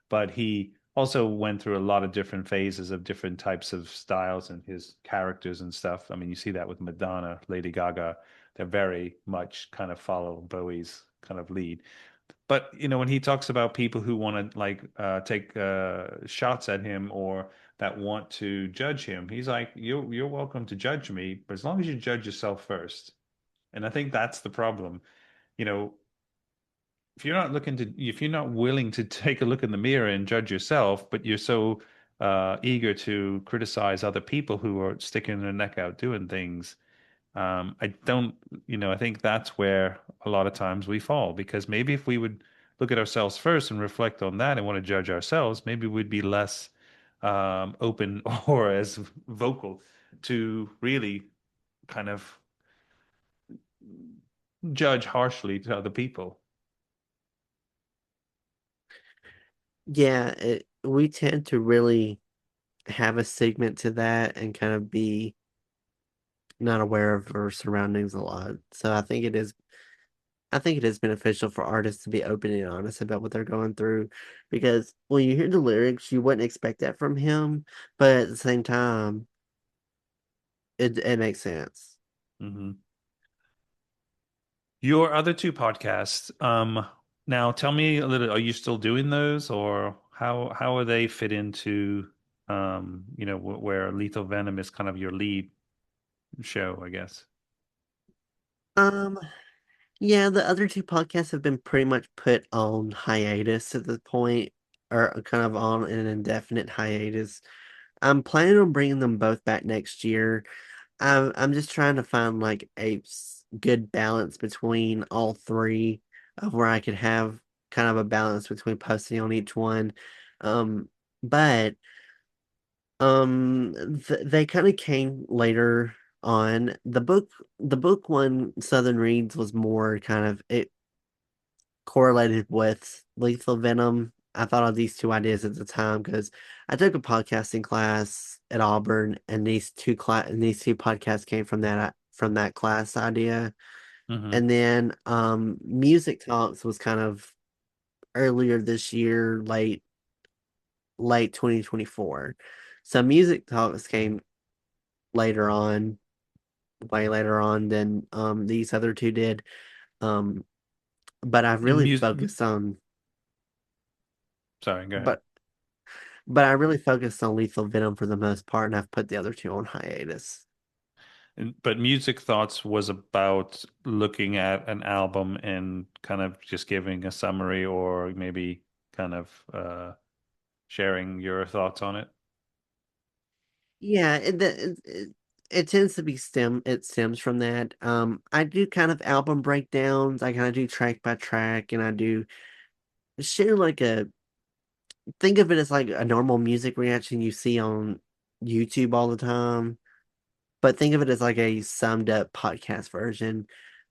but he also went through a lot of different phases of different types of styles and his characters and stuff. I mean, you see that with Madonna, Lady Gaga. They're very much kind of follow Bowie's kind of lead. But when he talks about people who want to like take shots at him or that want to judge him, he's like, you're welcome to judge me, but as long as you judge yourself first. And I think that's the problem. You know, if you're not willing to take a look in the mirror and judge yourself, but you're so eager to criticize other people who are sticking their neck out doing things, I don't, I think that's where a lot of times we fall because maybe if we would look at ourselves first and reflect on that and want to judge ourselves, maybe we'd be less open or as vocal to really kind of judge harshly to other people. Yeah, we tend to really have a segment to that and kind of be not aware of our surroundings a lot. So I think it is beneficial for artists to be open and honest about what they're going through because when you hear the lyrics, you wouldn't expect that from him, but at the same time, it makes sense. Hmm. Your other two podcasts, now tell me a little, are you still doing those or how are they fit into where Lethal Venom is kind of your lead show, I guess. Um, yeah, the other two podcasts have been pretty much put on hiatus at this point, or kind of on an indefinite hiatus. I'm planning on bringing them both back next year. I'm just trying to find like a good balance between all three of where I could have kind of a balance between posting on each one. Um, but they kind of came later on. The book one, Southern Reads, was more kind of it correlated with Lethal Venom. I thought of these two ideas at the time because I took a podcasting class at Auburn, and these two podcasts came from that class idea. Hmm. And then Music Talks was kind of earlier this year, late 2024. So Music Talks came later on, way later on than these other two did. Um, but I've And really focused on sorry, go ahead. but I really focused on Lethal Venom for the most part, and I've put the other two on hiatus. But Music Thoughts was about looking at an album and kind of just giving a summary or maybe kind of sharing your thoughts on it. Yeah, it tends to be it stems from that. I do kind of album breakdowns. I kind of do track by track, and I do share like a think of it as like a normal music reaction you see on YouTube all the time, but think of it as like a summed up podcast version.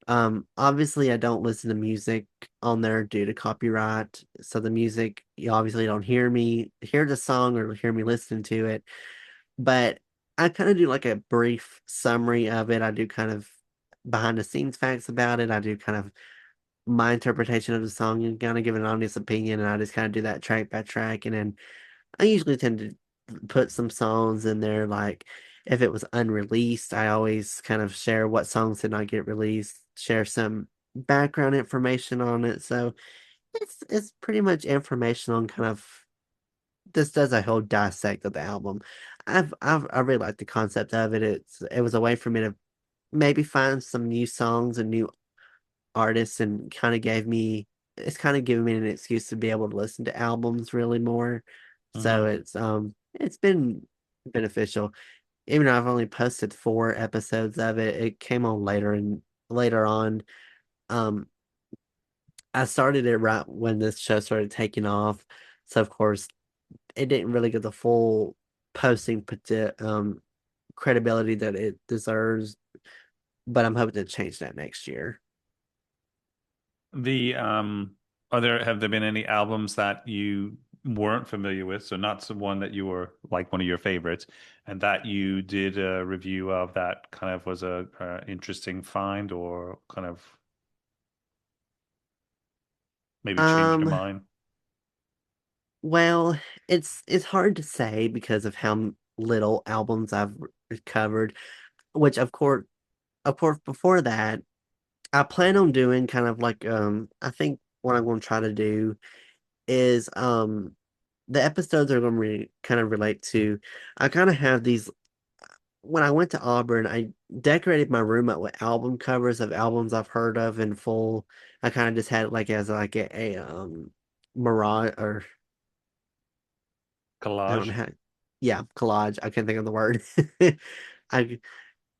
Obviously I don't listen to music on there due to copyright. So the music, you obviously don't hear the song or hear me listen to it. But I kind of do like a brief summary of it. I do kind of behind the scenes facts about it. I do kind of my interpretation of the song and kind of give an honest opinion. And I just kind of do that track by track. And then I usually tend to put some songs in there, like if it was unreleased, I always kind of share what songs did not get released, share some background information on it. So it's pretty much information on kind of this does a whole dissect of the album. I really like the concept of it. It was a way for me to maybe find some new songs and new artists, and kind of gave me it's kind of given me an excuse to be able to listen to albums really more. So Hmm. it's been beneficial. Even though I've only posted 4 episodes of it, it came on later on. Um, I started it right when this show started taking off. So of course it didn't really get the full posting credibility that it deserves, but I'm hoping to change that next year. The are there have there been any albums that you weren't familiar with, so not one that you were like one of your favorites, and that you did a review of that kind of was a interesting find or kind of maybe changed your Um, mind? well, it's hard to say because of how little albums I've covered, which of course before that, I plan on doing kind of like I think what I'm going to try to do is the episodes are going to kind of relate to I kind of have these when I went to Auburn, I decorated my room up with album covers of albums I've heard of in full. I kind of just had it like as like a mirage, or I don't know Collage. how, yeah, collage. I can't think of the word. I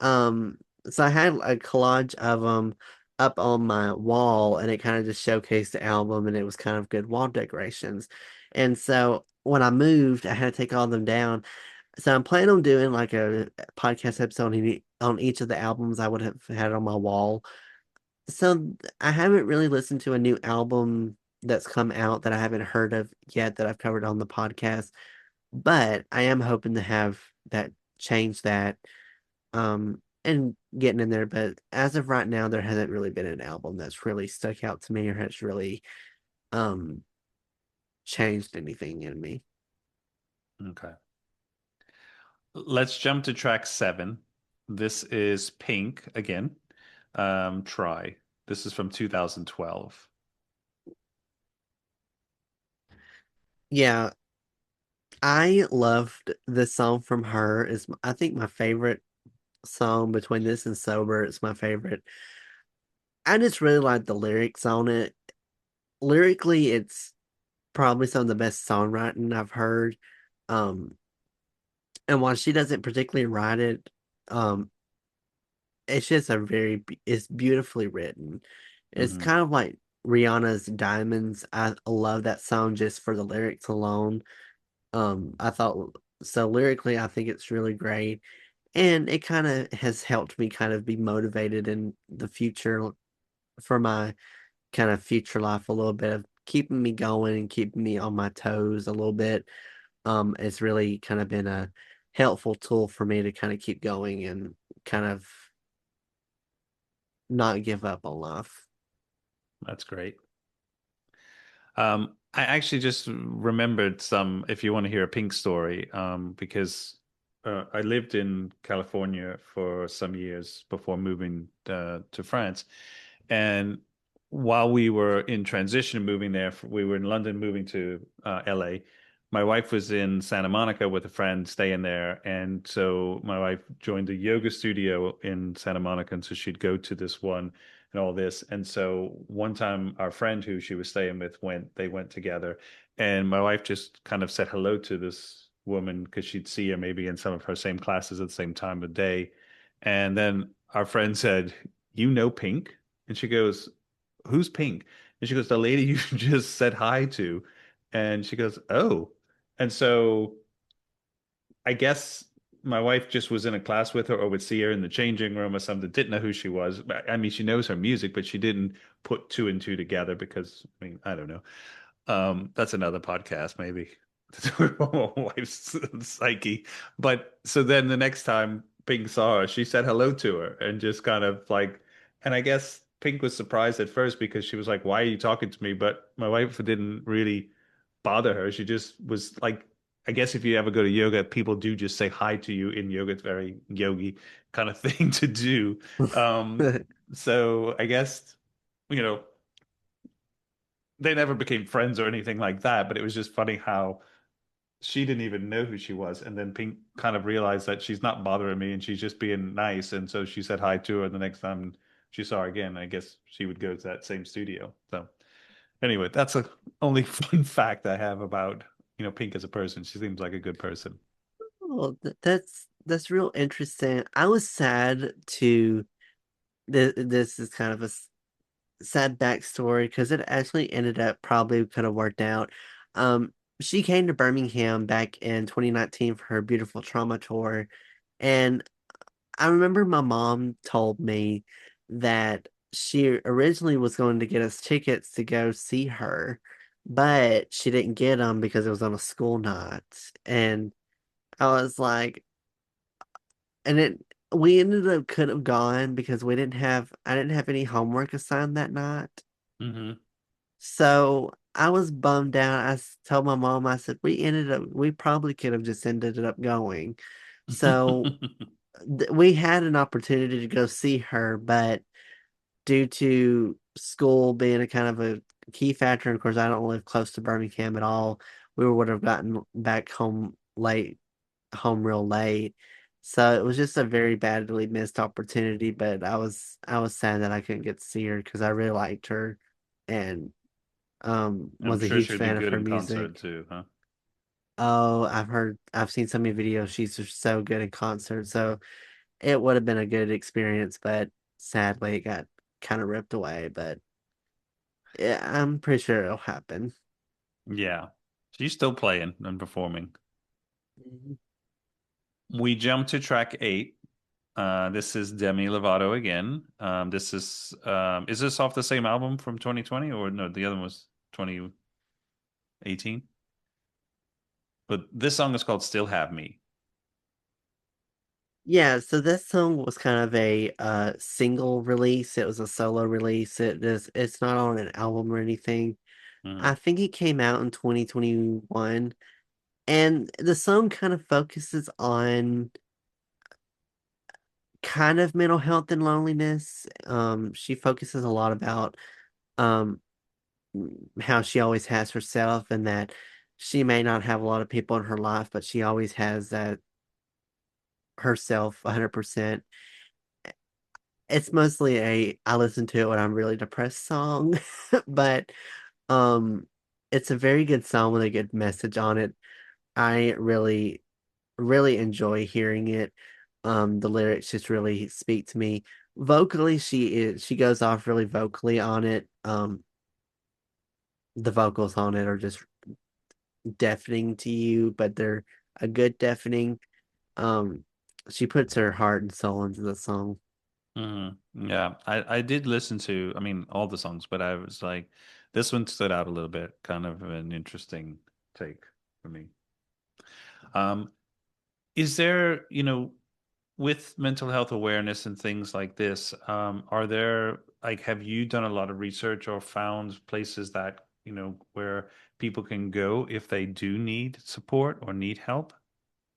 um so I had a collage of them up on my wall, and it kind of just showcased the album, and it was kind of good wall decorations. And so when I moved, I had to take all of them down. So I'm planning on doing like a podcast episode on each of the albums I would have had on my wall. So I haven't really listened to a new album that's come out that I haven't heard of yet that I've covered on the podcast, but I am hoping to have that change that and getting in there. But as of right now, there hasn't really been an album that's really stuck out to me or has really um changed anything in me. Okay. Let's jump to track 7. This is Pink again. Try. This is from 2012. Yeah, I loved the song from her. Is I think my favorite song between this and Sober. It's my favorite. I just really like the lyrics on it. Lyrically, it's probably some of the best songwriting I've heard. Um, and while she doesn't particularly write it, um, it's just it's beautifully written. It's Hmm. kind of like Rihanna's Diamonds. I love that song just for the lyrics alone. I thought so lyrically, I think it's really great. And it kind of has helped me kind of be motivated in the future for my kind of future life a little bit of keeping me going and keeping me on my toes a little bit. It's really kind of been a helpful tool for me to kind of keep going and kind of not give up on life. That's great. I actually just remembered some, if you want to hear a Pink story, because I lived in California for some years before moving to France. And while we were in transition moving there, we were in London moving to LA. My wife was in Santa Monica with a friend staying there. And so my wife joined a yoga studio in Santa Monica. And so she'd go to this one and all this. And so one time our friend who she was staying with they went together, and my wife just kind of said hello to this woman because she'd see her maybe in some of her same classes at the same time of day. And then our friend said, "You know Pink?" And she goes, "Who's Pink?" And she goes, "The lady you just said hi to." And she goes, "Oh." And so I guess my wife just was in a class with her or would see her in the changing room or something, didn't know who she was. I mean, she knows her music, but she didn't put two and two together because, I mean, I don't know. That's another podcast, maybe. My wife's psyche. But so then the next time Pink saw her, she said hello to her and just kind of like, and I guess Pink was surprised at first because she was like, "Why are you talking to me?" But my wife didn't really bother her. She just was like, I guess if you ever go to yoga, people do just say hi to you in yoga. It's very yogi kind of thing to do. Um, so I guess, you know, they never became friends or anything like that, but it was just funny how she didn't even know who she was. And then Pink kind of realized that she's not bothering me and she's just being nice. And so she said hi to her. The next time she saw her again, I guess she would go to that same studio. So anyway, that's the only fun fact I have about, Pink as a person. She seems like a good person. Oh, that's real interesting. I was sad to this is kind of a sad backstory because it actually ended up probably could have worked out. She came to Birmingham back in 2019 for her Beautiful Trauma tour, and I remember my mom told me that she originally was going to get us tickets to go see her, but she didn't get them because it was on a school night. And I was like, and we ended up could have gone because I didn't have any homework assigned that night. Hmm. So I was bummed out. Told my mom, I said, we probably could have just ended up going. So we had an opportunity to go see her, but due to school being a kind of a key factor, and of course, I don't live close to Birmingham at all, we would have gotten back home real late. So it was just a very badly missed opportunity, but I was sad that I couldn't get to see her because I really liked her and I'm was a sure huge she'll do fan of good her in concert music. too, huh? Oh, I've seen so many videos. She's just so good in concert. So it would have been a good experience, but sadly it got kind of ripped away. But yeah, I'm pretty sure it'll happen. Yeah. She's still playing and performing. Mhm. We jump to track 8. This is Demi Lovato again. Is this off the same album from 2020 or no, the other one was 2018? But this song is called Still Have Me. Yeah, so this song was kind of a single release. It was a solo release. It's not on an album or anything. Hmm. I think it came out in 2021, and the song kind of focuses on kind of mental health and loneliness. She focuses a lot about um how she always has herself and that she may not have a lot of people in her life, but she always has that herself 100%. It's mostly a I listen to it when I'm really depressed song, but um it's a very good song with a good message on it. I really enjoy hearing it. The lyrics just really speak to me. Vocally, she goes off really vocally on it. The vocals on it are just deafening to you, but they're a good deafening. Um, she puts her heart and soul into the song. Hmm. Yeah, I did listen to, I mean, all the songs, but I was like, this one stood out a little bit, kind of an interesting take for me. Um, is there, with mental health awareness and things like this, are there, like, have you done a lot of research or found places that, where people can go if they do need support or need help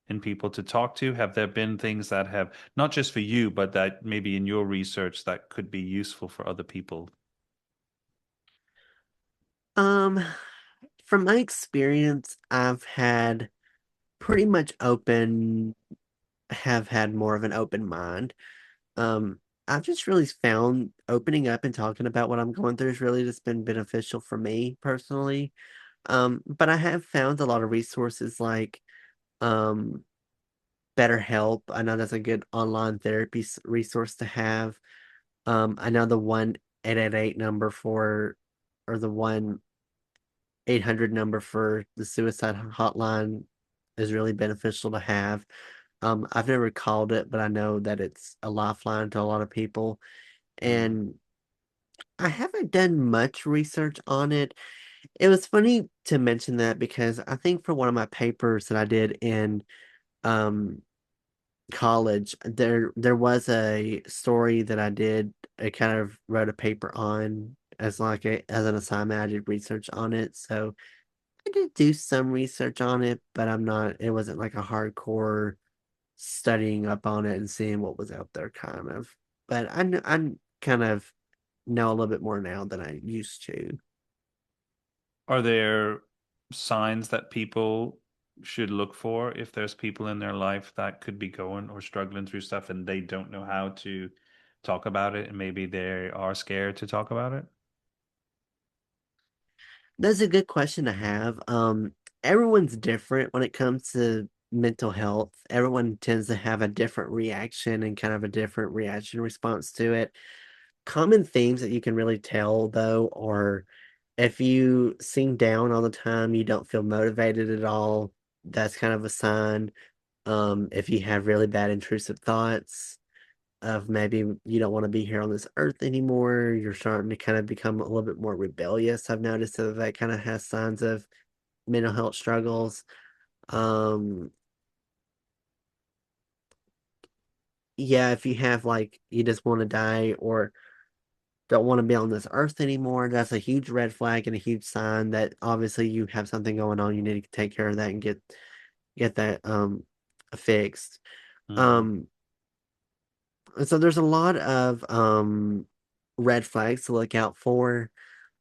and people to talk to? Have there been things that have, not just for you, but that maybe in your research that could be useful for other people? Um, from my experience, pretty much have had more of an open mind. Um, I've just really found opening up and talking about what I'm going through has really just been beneficial for me personally. But I have found a lot of resources like um BetterHelp. I know that's a good online therapy resource to have. I know the 1-888 number for, or the 1-800 number for the suicide hotline is really beneficial to have. I've never called it, but I know that it's a lifeline to a lot of people. Mm. And I haven't done much research on it. It was funny to mention that because I think for one of my papers that I did in um college, there was a story that I did. I kind of wrote a paper on as like as an assignment. I did research on it, so I did do some research on it, but I'm not. It wasn't like a hardcore studying up on it and seeing what was out there, kind of. But I kind of know a little bit more now than I used to. Are there signs that people should look for if there's people in their life that could be going or struggling through stuff and they don't know how to talk about it and maybe they are scared to talk about it? That's a good question to have. Everyone's different when it comes to mental health. Everyone tends to have a different reaction and kind of a different reaction response to it. Common themes that you can really tell though are if you seem down all the time, you don't feel motivated at all, that's kind of a sign. If you have really bad intrusive thoughts of maybe you don't want to be here on this earth anymore, you're starting to kind of become a little bit more rebellious. I've noticed that that kind of has signs of mental health struggles. Um, yeah, if you have like you just want to die or don't want to be on this earth anymore, that's a huge red flag and a huge sign that obviously you have something going on. You need to take care of that and get that fixed. Hmm. Um, and so there's a lot of red flags to look out for.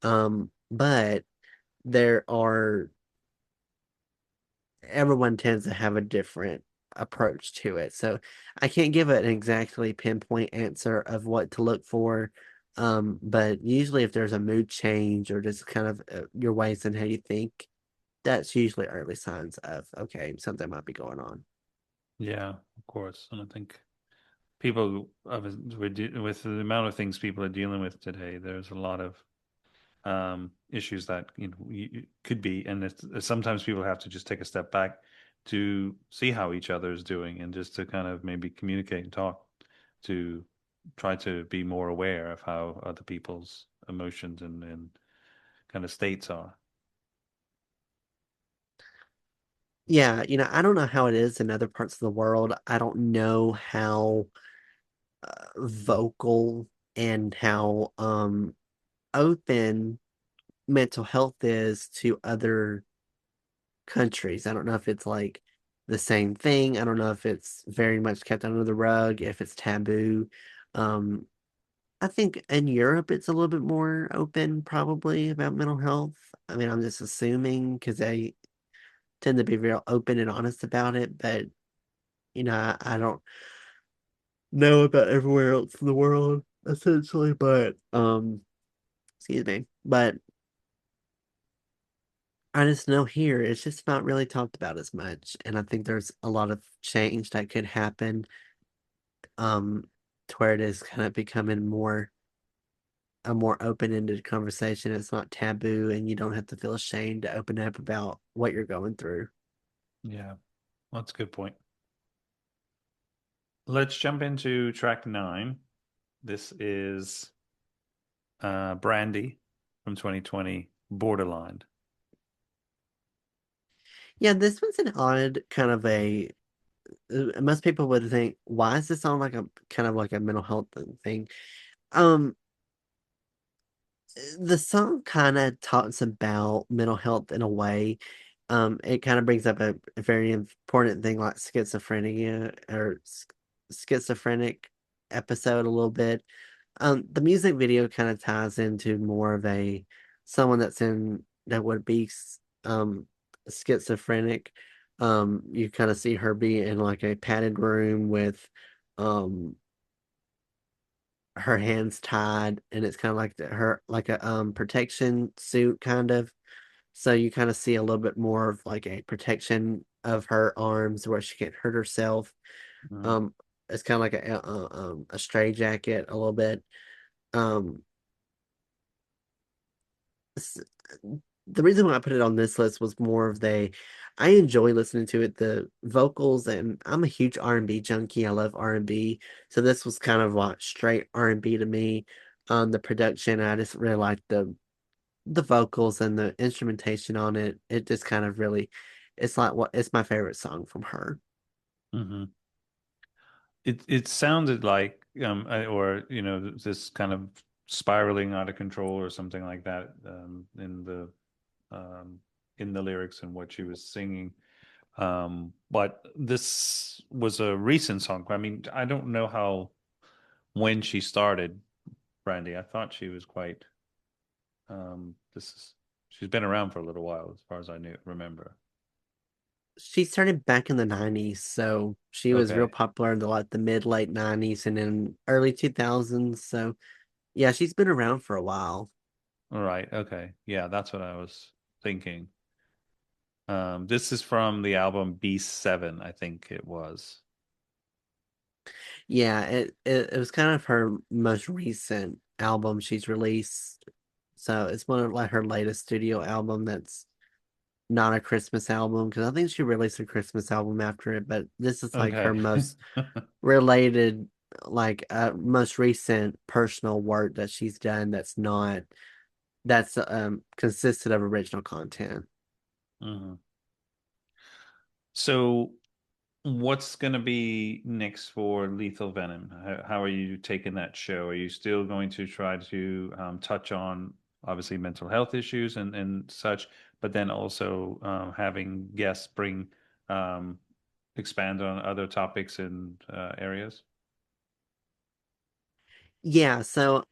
But there are everyone tends to have a different approach to it. So I can't give an exactly pinpoint answer of what to look for. But usually if there's a mood change or just kind of your ways and how you think, that's usually early signs of, okay, something might be going on. Yeah, of course. And I think people with the amount of things people are dealing with today, there's a lot of issues that could be, and sometimes people have to just take a step back to see how each other is doing, and just to kind of maybe communicate and talk to try to be more aware of how other people's emotions and kind of states are. Yeah, I don't know how it is in other parts of the world. I don't know how vocal and how open mental health is to other countries. I don't know if it's like the same thing. I don't know if it's very much kept under the rug, if it's taboo. Um, I think in Europe it's a little bit more open probably about mental health. I mean, I'm just assuming because they tend to be real open and honest about it, but I don't know about everywhere else in the world essentially, but excuse me. But I just know here it's just not really talked about as much. And I think there's a lot of change that could happen um to where it is kind of becoming more a more open-ended conversation. It's not taboo and you don't have to feel ashamed to open up about what you're going through. Yeah, that's a good point. Let's jump into track 9. This is Brandy from 2020, Borderline. Yeah, this was an odd kind of a most people would think, why is this on like a kind of like a mental health thing? Um, the song kind of talks about mental health in a way. It kind of brings up a very important thing like schizophrenia or schizophrenic episode a little bit. The music video kind of ties into more of a someone that would be schizophrenic. You kind of see her be in like a padded room with um her hands tied, and it's kind of like her like a protection suit kind of. So you kind of see a little bit more of like a protection of her arms where she can't hurt herself. Mhm. Um, it's kind of like a stray jacket a little bit. Um, s- the reason why I put it on this list was more of I enjoy listening to it, the vocals, and I'm a huge R&B junkie. I love R&B. So this was kind of like straight R&B to me. The production, I just really liked the vocals and the instrumentation on it. It just kind of really, it's my favorite song from her. Mhm. It sounded like or this kind of spiraling out of control or something like that um, in the lyrics and what she was singing. But this was a recent song. I mean, I don't know how when she started, Brandy. I thought she was quite this is she's been around for a little while as far as I knew remember. She started back in the 90s, so she was real Okay. popular in the like the mid late 90s and then early 2000s. So yeah, she's been around for a while. All right. Okay. Yeah, that's what I was thinking. This is from the album B7, I think it was. Yeah, it was kind of her most recent album she's released. So it's one of like her latest studio album that's not a Christmas album because I think she released a Christmas album after it, but this is like her Okay. most related, like most recent personal work that she's done that's consisted of original content. Mhm. So what's going to be next for Lethal Venom? How are you taking that show? Are you still going to try to touch on obviously mental health issues and such, but then also having guests bring um, expand on other topics and areas? Yeah, so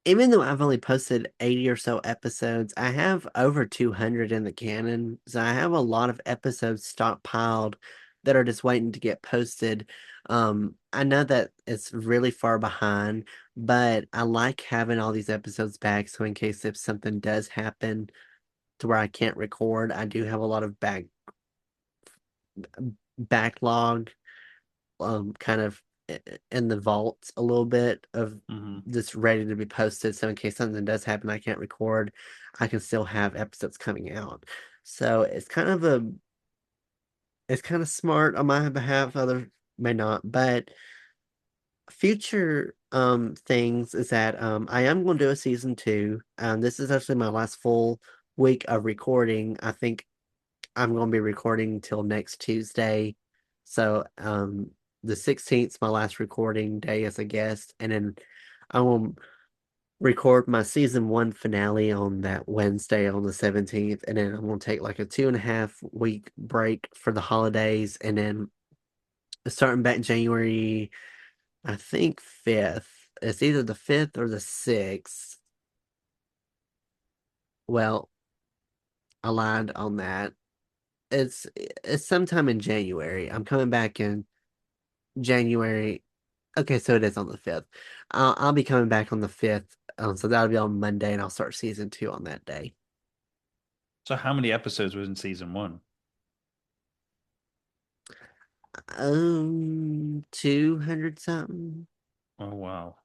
even though I've only posted 80 or so episodes, I have over 200 in the canon. So I have a lot of episodes stockpiled that are just waiting to get posted. I know that it's really far behind, but I like having all these episodes back. So in case if something does happen to where I can't record, I do have a lot of backlog kind of in the vault a little bit of Hmm. just ready to be posted. So in case something does happen, I can't record, I can still have episodes coming out. So it's kind of smart on my behalf, other may not, but future things is that I am going to do a season two. This is actually my last full week of recording. I think I'm going to be recording till next Tuesday. So, the 16th is my last recording day as a guest, and then I will record my season one finale on that Wednesday on the 17th, and then I'm going to take like a 2.5 week break for the holidays, and then starting back January, I think 5th. It's either the 5th or the 6th. Well, I lied on that. It's sometime in January. I'm coming back in January. Okay, so it is on the 5th. I'll be coming back on the 5th. So that'll be on Monday, and I'll start season two on that day. So how many episodes was in season one? 200 something, Oh wow.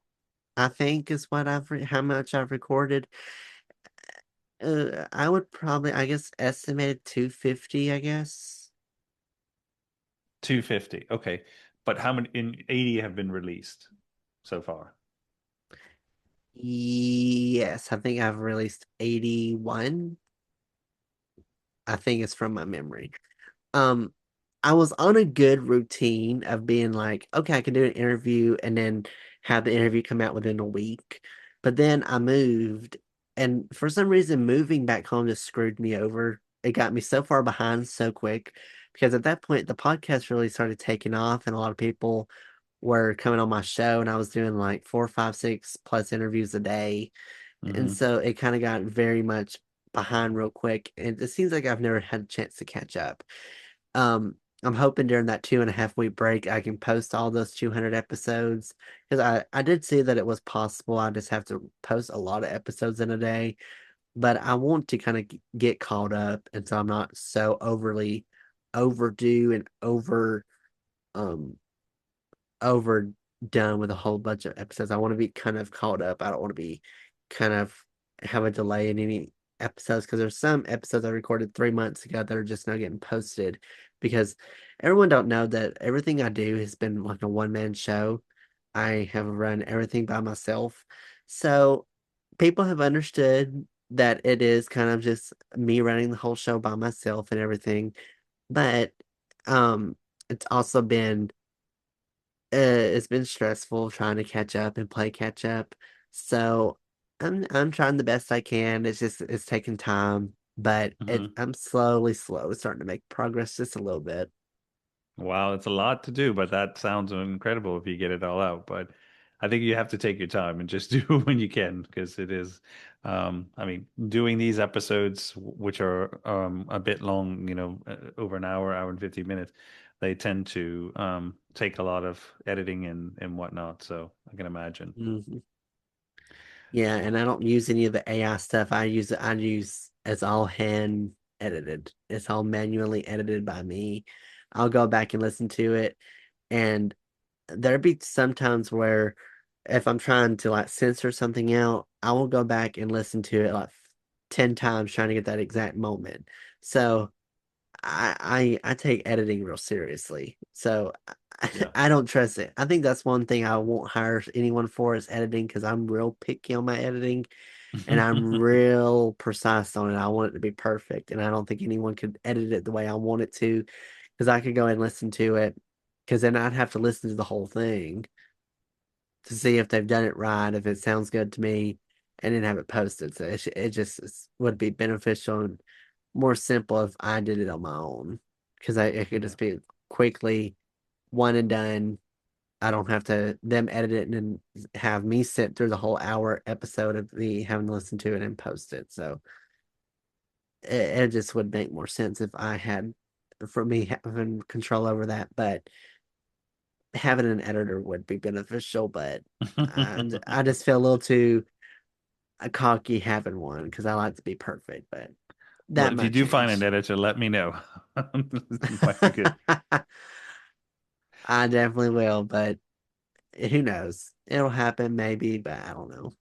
I think is what how much I've recorded. I would probably, I guess, estimated 250, I guess. 250. Okay. But how many in 80 have been released so far? Yes, I think I've released 81. I think it's from my memory. Um, I was on a good routine of being like, okay, I can do an interview and then have the interview come out within a week. But then I moved, and for some reason, moving back home just screwed me over. It got me so far behind so quick because at that point, the podcast really started taking off, and a lot of people were coming on my show, and I was doing like four, five, six plus interviews a day. And Hmm. so it kind of got very much behind real quick. And it seems like I've never had a chance to catch up. Um, I'm hoping during that 2.5 week break, I can post all those 200 episodes because I did see that it was possible. I just have to post a lot of episodes in a day, but I want to kind of get caught up, and so I'm not so overly overdue and um overdone with a whole bunch of episodes. I want to be kind of caught up. I don't want to be kind of have a delay in any episodes because there's some episodes I recorded 3 months ago that are just not getting posted because everyone don't know that everything I do has been like a one-man show. I have run everything by myself. So people have understood that it is kind of just me running the whole show by myself and everything. But um it's also been it's been stressful trying to catch up and play catch up. So I'm trying the best I can. It's just it's taking time, but Hmm. I'm slow starting to make progress just a little bit. Wow, it's a lot to do, but that sounds incredible if you get it all out. But I think you have to take your time and just do it when you can because it is. I mean, doing these episodes, which are a bit long, over an hour, hour and 50 minutes, they tend to take a lot of editing and whatnot. So I can imagine. Mhm. Yeah, and I don't use any of the AI stuff. I use it's all hand edited. It's all manually edited by me. I'll go back and listen to it, and there'd be some times where if I'm trying to like censor something out, I will go back and listen to it like 10 times trying to get that exact moment. So I take editing real seriously. So Yeah. I don't trust it. I think that's one thing I won't hire anyone for is editing because I'm real picky on my editing and I'm real precise on it. I want it to be perfect, and I don't think anyone could edit it the way I want it to because I could go and listen to it because then I'd have to listen to the whole thing to see if they've done it right, if it sounds good to me, and then have it posted. So it just would be beneficial and more simple if I did it on my own because it could Yeah. just be quickly one and done. I don't have to them edit it and then have me sit through the whole hour episode of me having to listen to it and post it. So it just would make more sense if I had for me having control over that. But having an editor would be beneficial. But I just feel a little too cocky having one because I like to be perfect. But Well, that if you might do find an change. editor, let me know. Might be good. I definitely will, but who knows? It'll happen maybe, but I don't know.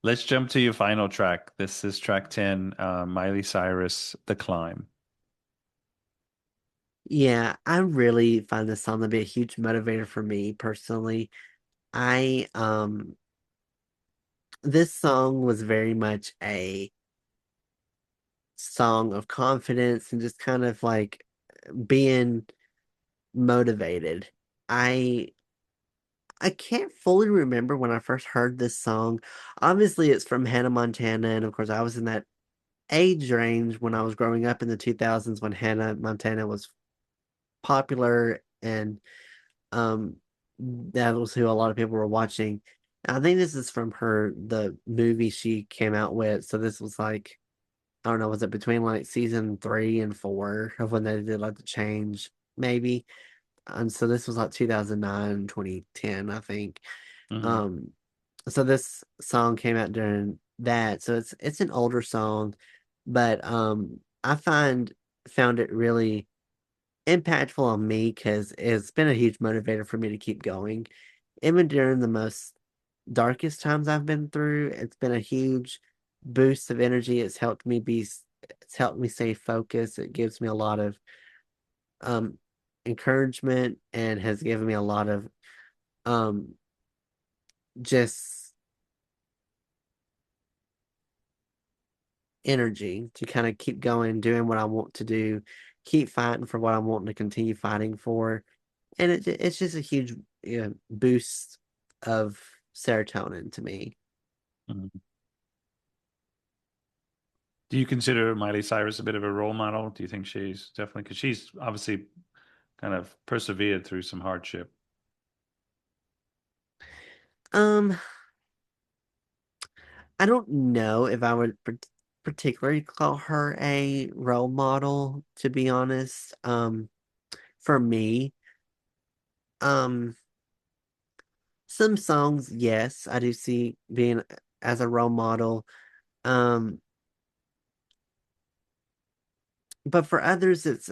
Let's jump to your final track. This is track 10, Miley Cyrus, The Climb. Yeah, I really find this song to be a huge motivator for me personally. I This song was very much a song of confidence and just kind of like being motivated. I I can't fully remember when I first heard this song. Obviously, it's from Hannah Montana, and of course, I was in that age range when I was growing up in the 2000s when Hannah Montana was popular and um that was who a lot of people were watching. I think this is from the movie she came out with. So this was like I don't know, was it between like season 3 and 4 of when they did like the change, maybe? And so this was like 2009, 2010, I think. Hmm. Um, so this song came out during that. So it's an older song, but I found it really impactful on me because it's been a huge motivator for me to keep going. Even during the most darkest times I've been through, it's been a huge boost of energy. It's helped me stay focused. It gives me a lot of um encouragement and has given me a lot of um just energy to kind of keep going, doing what I want to do, keep fighting for what I want to continue fighting for. And it's just a huge boost of serotonin to me. Hmm. Do you consider Miley Cyrus a bit of a role model? Do you think she's definitely, because she's obviously kind of persevered through some hardship? Um, I don't know if I would particularly call her a role model, to be honest. For me, um, some songs, yes, I do see being as a role model. Um, but for others, it's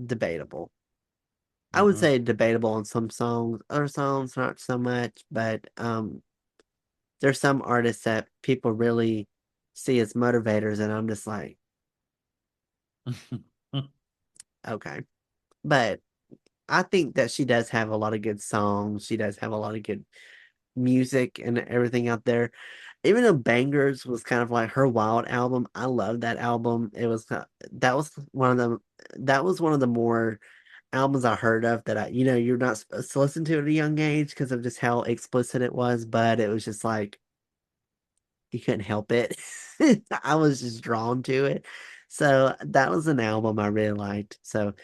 debatable. I would Hmm. say debatable on some songs, other songs not so much, but there's some artists that people really see as motivators, and I'm just like, okay. But I think that she does have a lot of good songs. She does have a lot of good music and everything out there. Even though Bangers was kind of like her wild album, I love that album. That was one of the more albums I heard of that you're not supposed to listen to at a young age because of just how explicit it was, but it was just like you couldn't help it. I was just drawn to it. So that was an album I really liked. So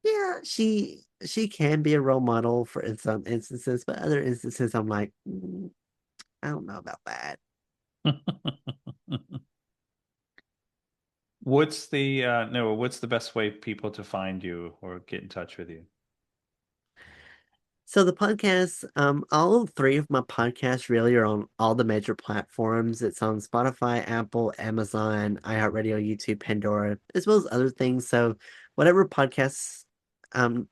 Yeah, she can be a role model for in some instances, but other instances I'm like, I don't know about that. What's the Noah, what's the best way people to find you or get in touch with you? So the podcast, all three of my podcasts really are on all the major platforms. It's on Spotify, Apple, Amazon, iHeartRadio, YouTube, Pandora, as well as other things. So whatever podcast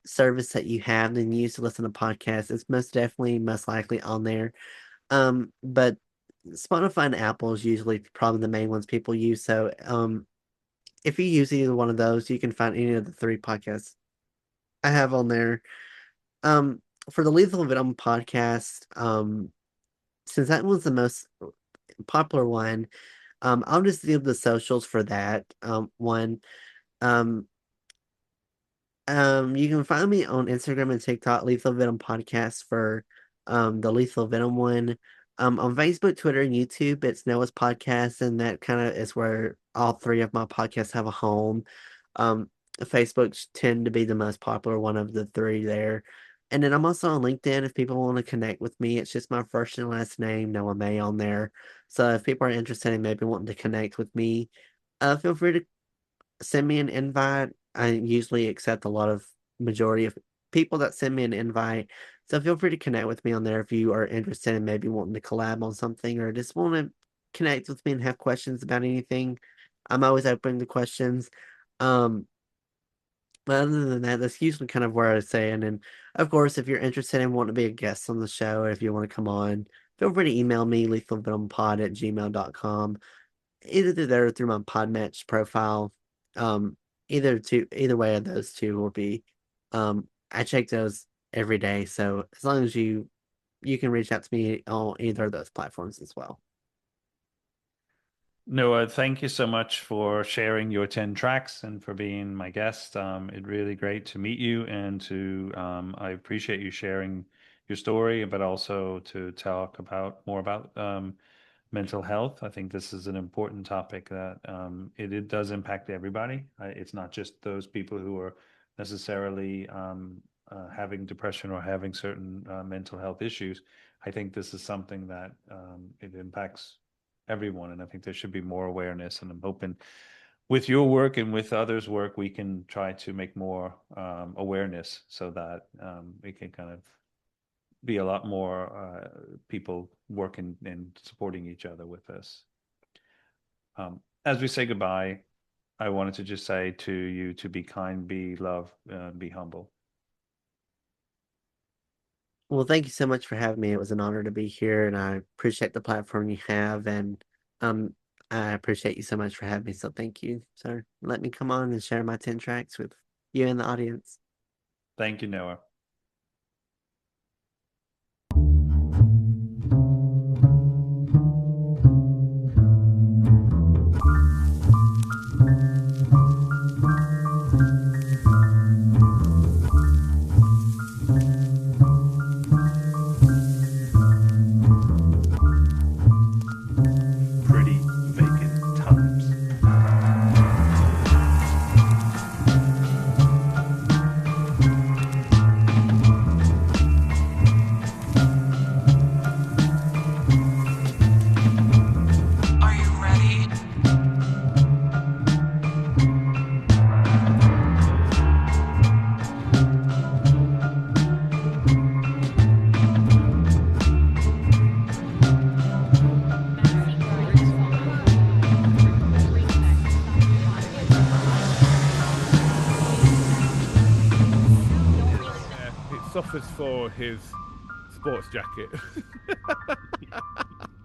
service that you have and use to listen to podcasts, it's most definitely most likely on there. But Spotify and Apple is usually probably the main ones people use. So if you use either one of those, you can find any of the three podcasts I have on there. Um, for the Lethal Venom podcast, since that was the most popular one, I'll just leave the socials for that one. Um, you can find me on Instagram and TikTok, Lethal Venom Podcast for the Lethal Venom one. On Facebook, Twitter, and YouTube, it's Noah's Podcast, and that kind of is where all three of my podcasts have a home. Um, Facebook's tend to be the most popular one of the three there. And then I'm also on LinkedIn if people want to connect with me. It's just my first and last name, Noah May, on there. So if people are interested in maybe wanting to connect with me, feel free to send me an invite. I usually accept a lot of majority of people that send me an invite. So feel free to connect with me on there if you are interested in maybe wanting to collab on something or just want to connect with me and have questions about anything. I'm always open to questions. Um, but other than that, that's usually kind of where I say. And then, of course, if you're interested in wanting to be a guest on the show, or if you want to come on, feel free to email me, lethalvenompod@gmail.com, either through there or through my Podmatch profile. Um, either way of those two will be. I check those every day, so as long as you can reach out to me on either of those platforms as well. Noah, thank you so much for sharing your 10 tracks and for being my guest. It's really great to meet you and I appreciate you sharing your story, but also to talk about more about mental health. I think this is an important topic that it does impact everybody. It's not just those people who are necessarily having depression or having certain mental health issues. I think this is something that it impacts everyone, and I think there should be more awareness. And I'm hoping with your work and with others' work, we can try to make more awareness so that we can kind of be a lot more people working and supporting each other with this. As we say goodbye, I wanted to just say to you to be kind, be love, be humble. Well, thank you so much for having me. It was an honor to be here, and I appreciate the platform you have, and um, I appreciate you so much for having me. So thank you, sir. Let me come on and share my 10 tracks with you and the audience. Thank you, Noah. Pretty vacant times. Are you ready? It suffers for his sports jacket.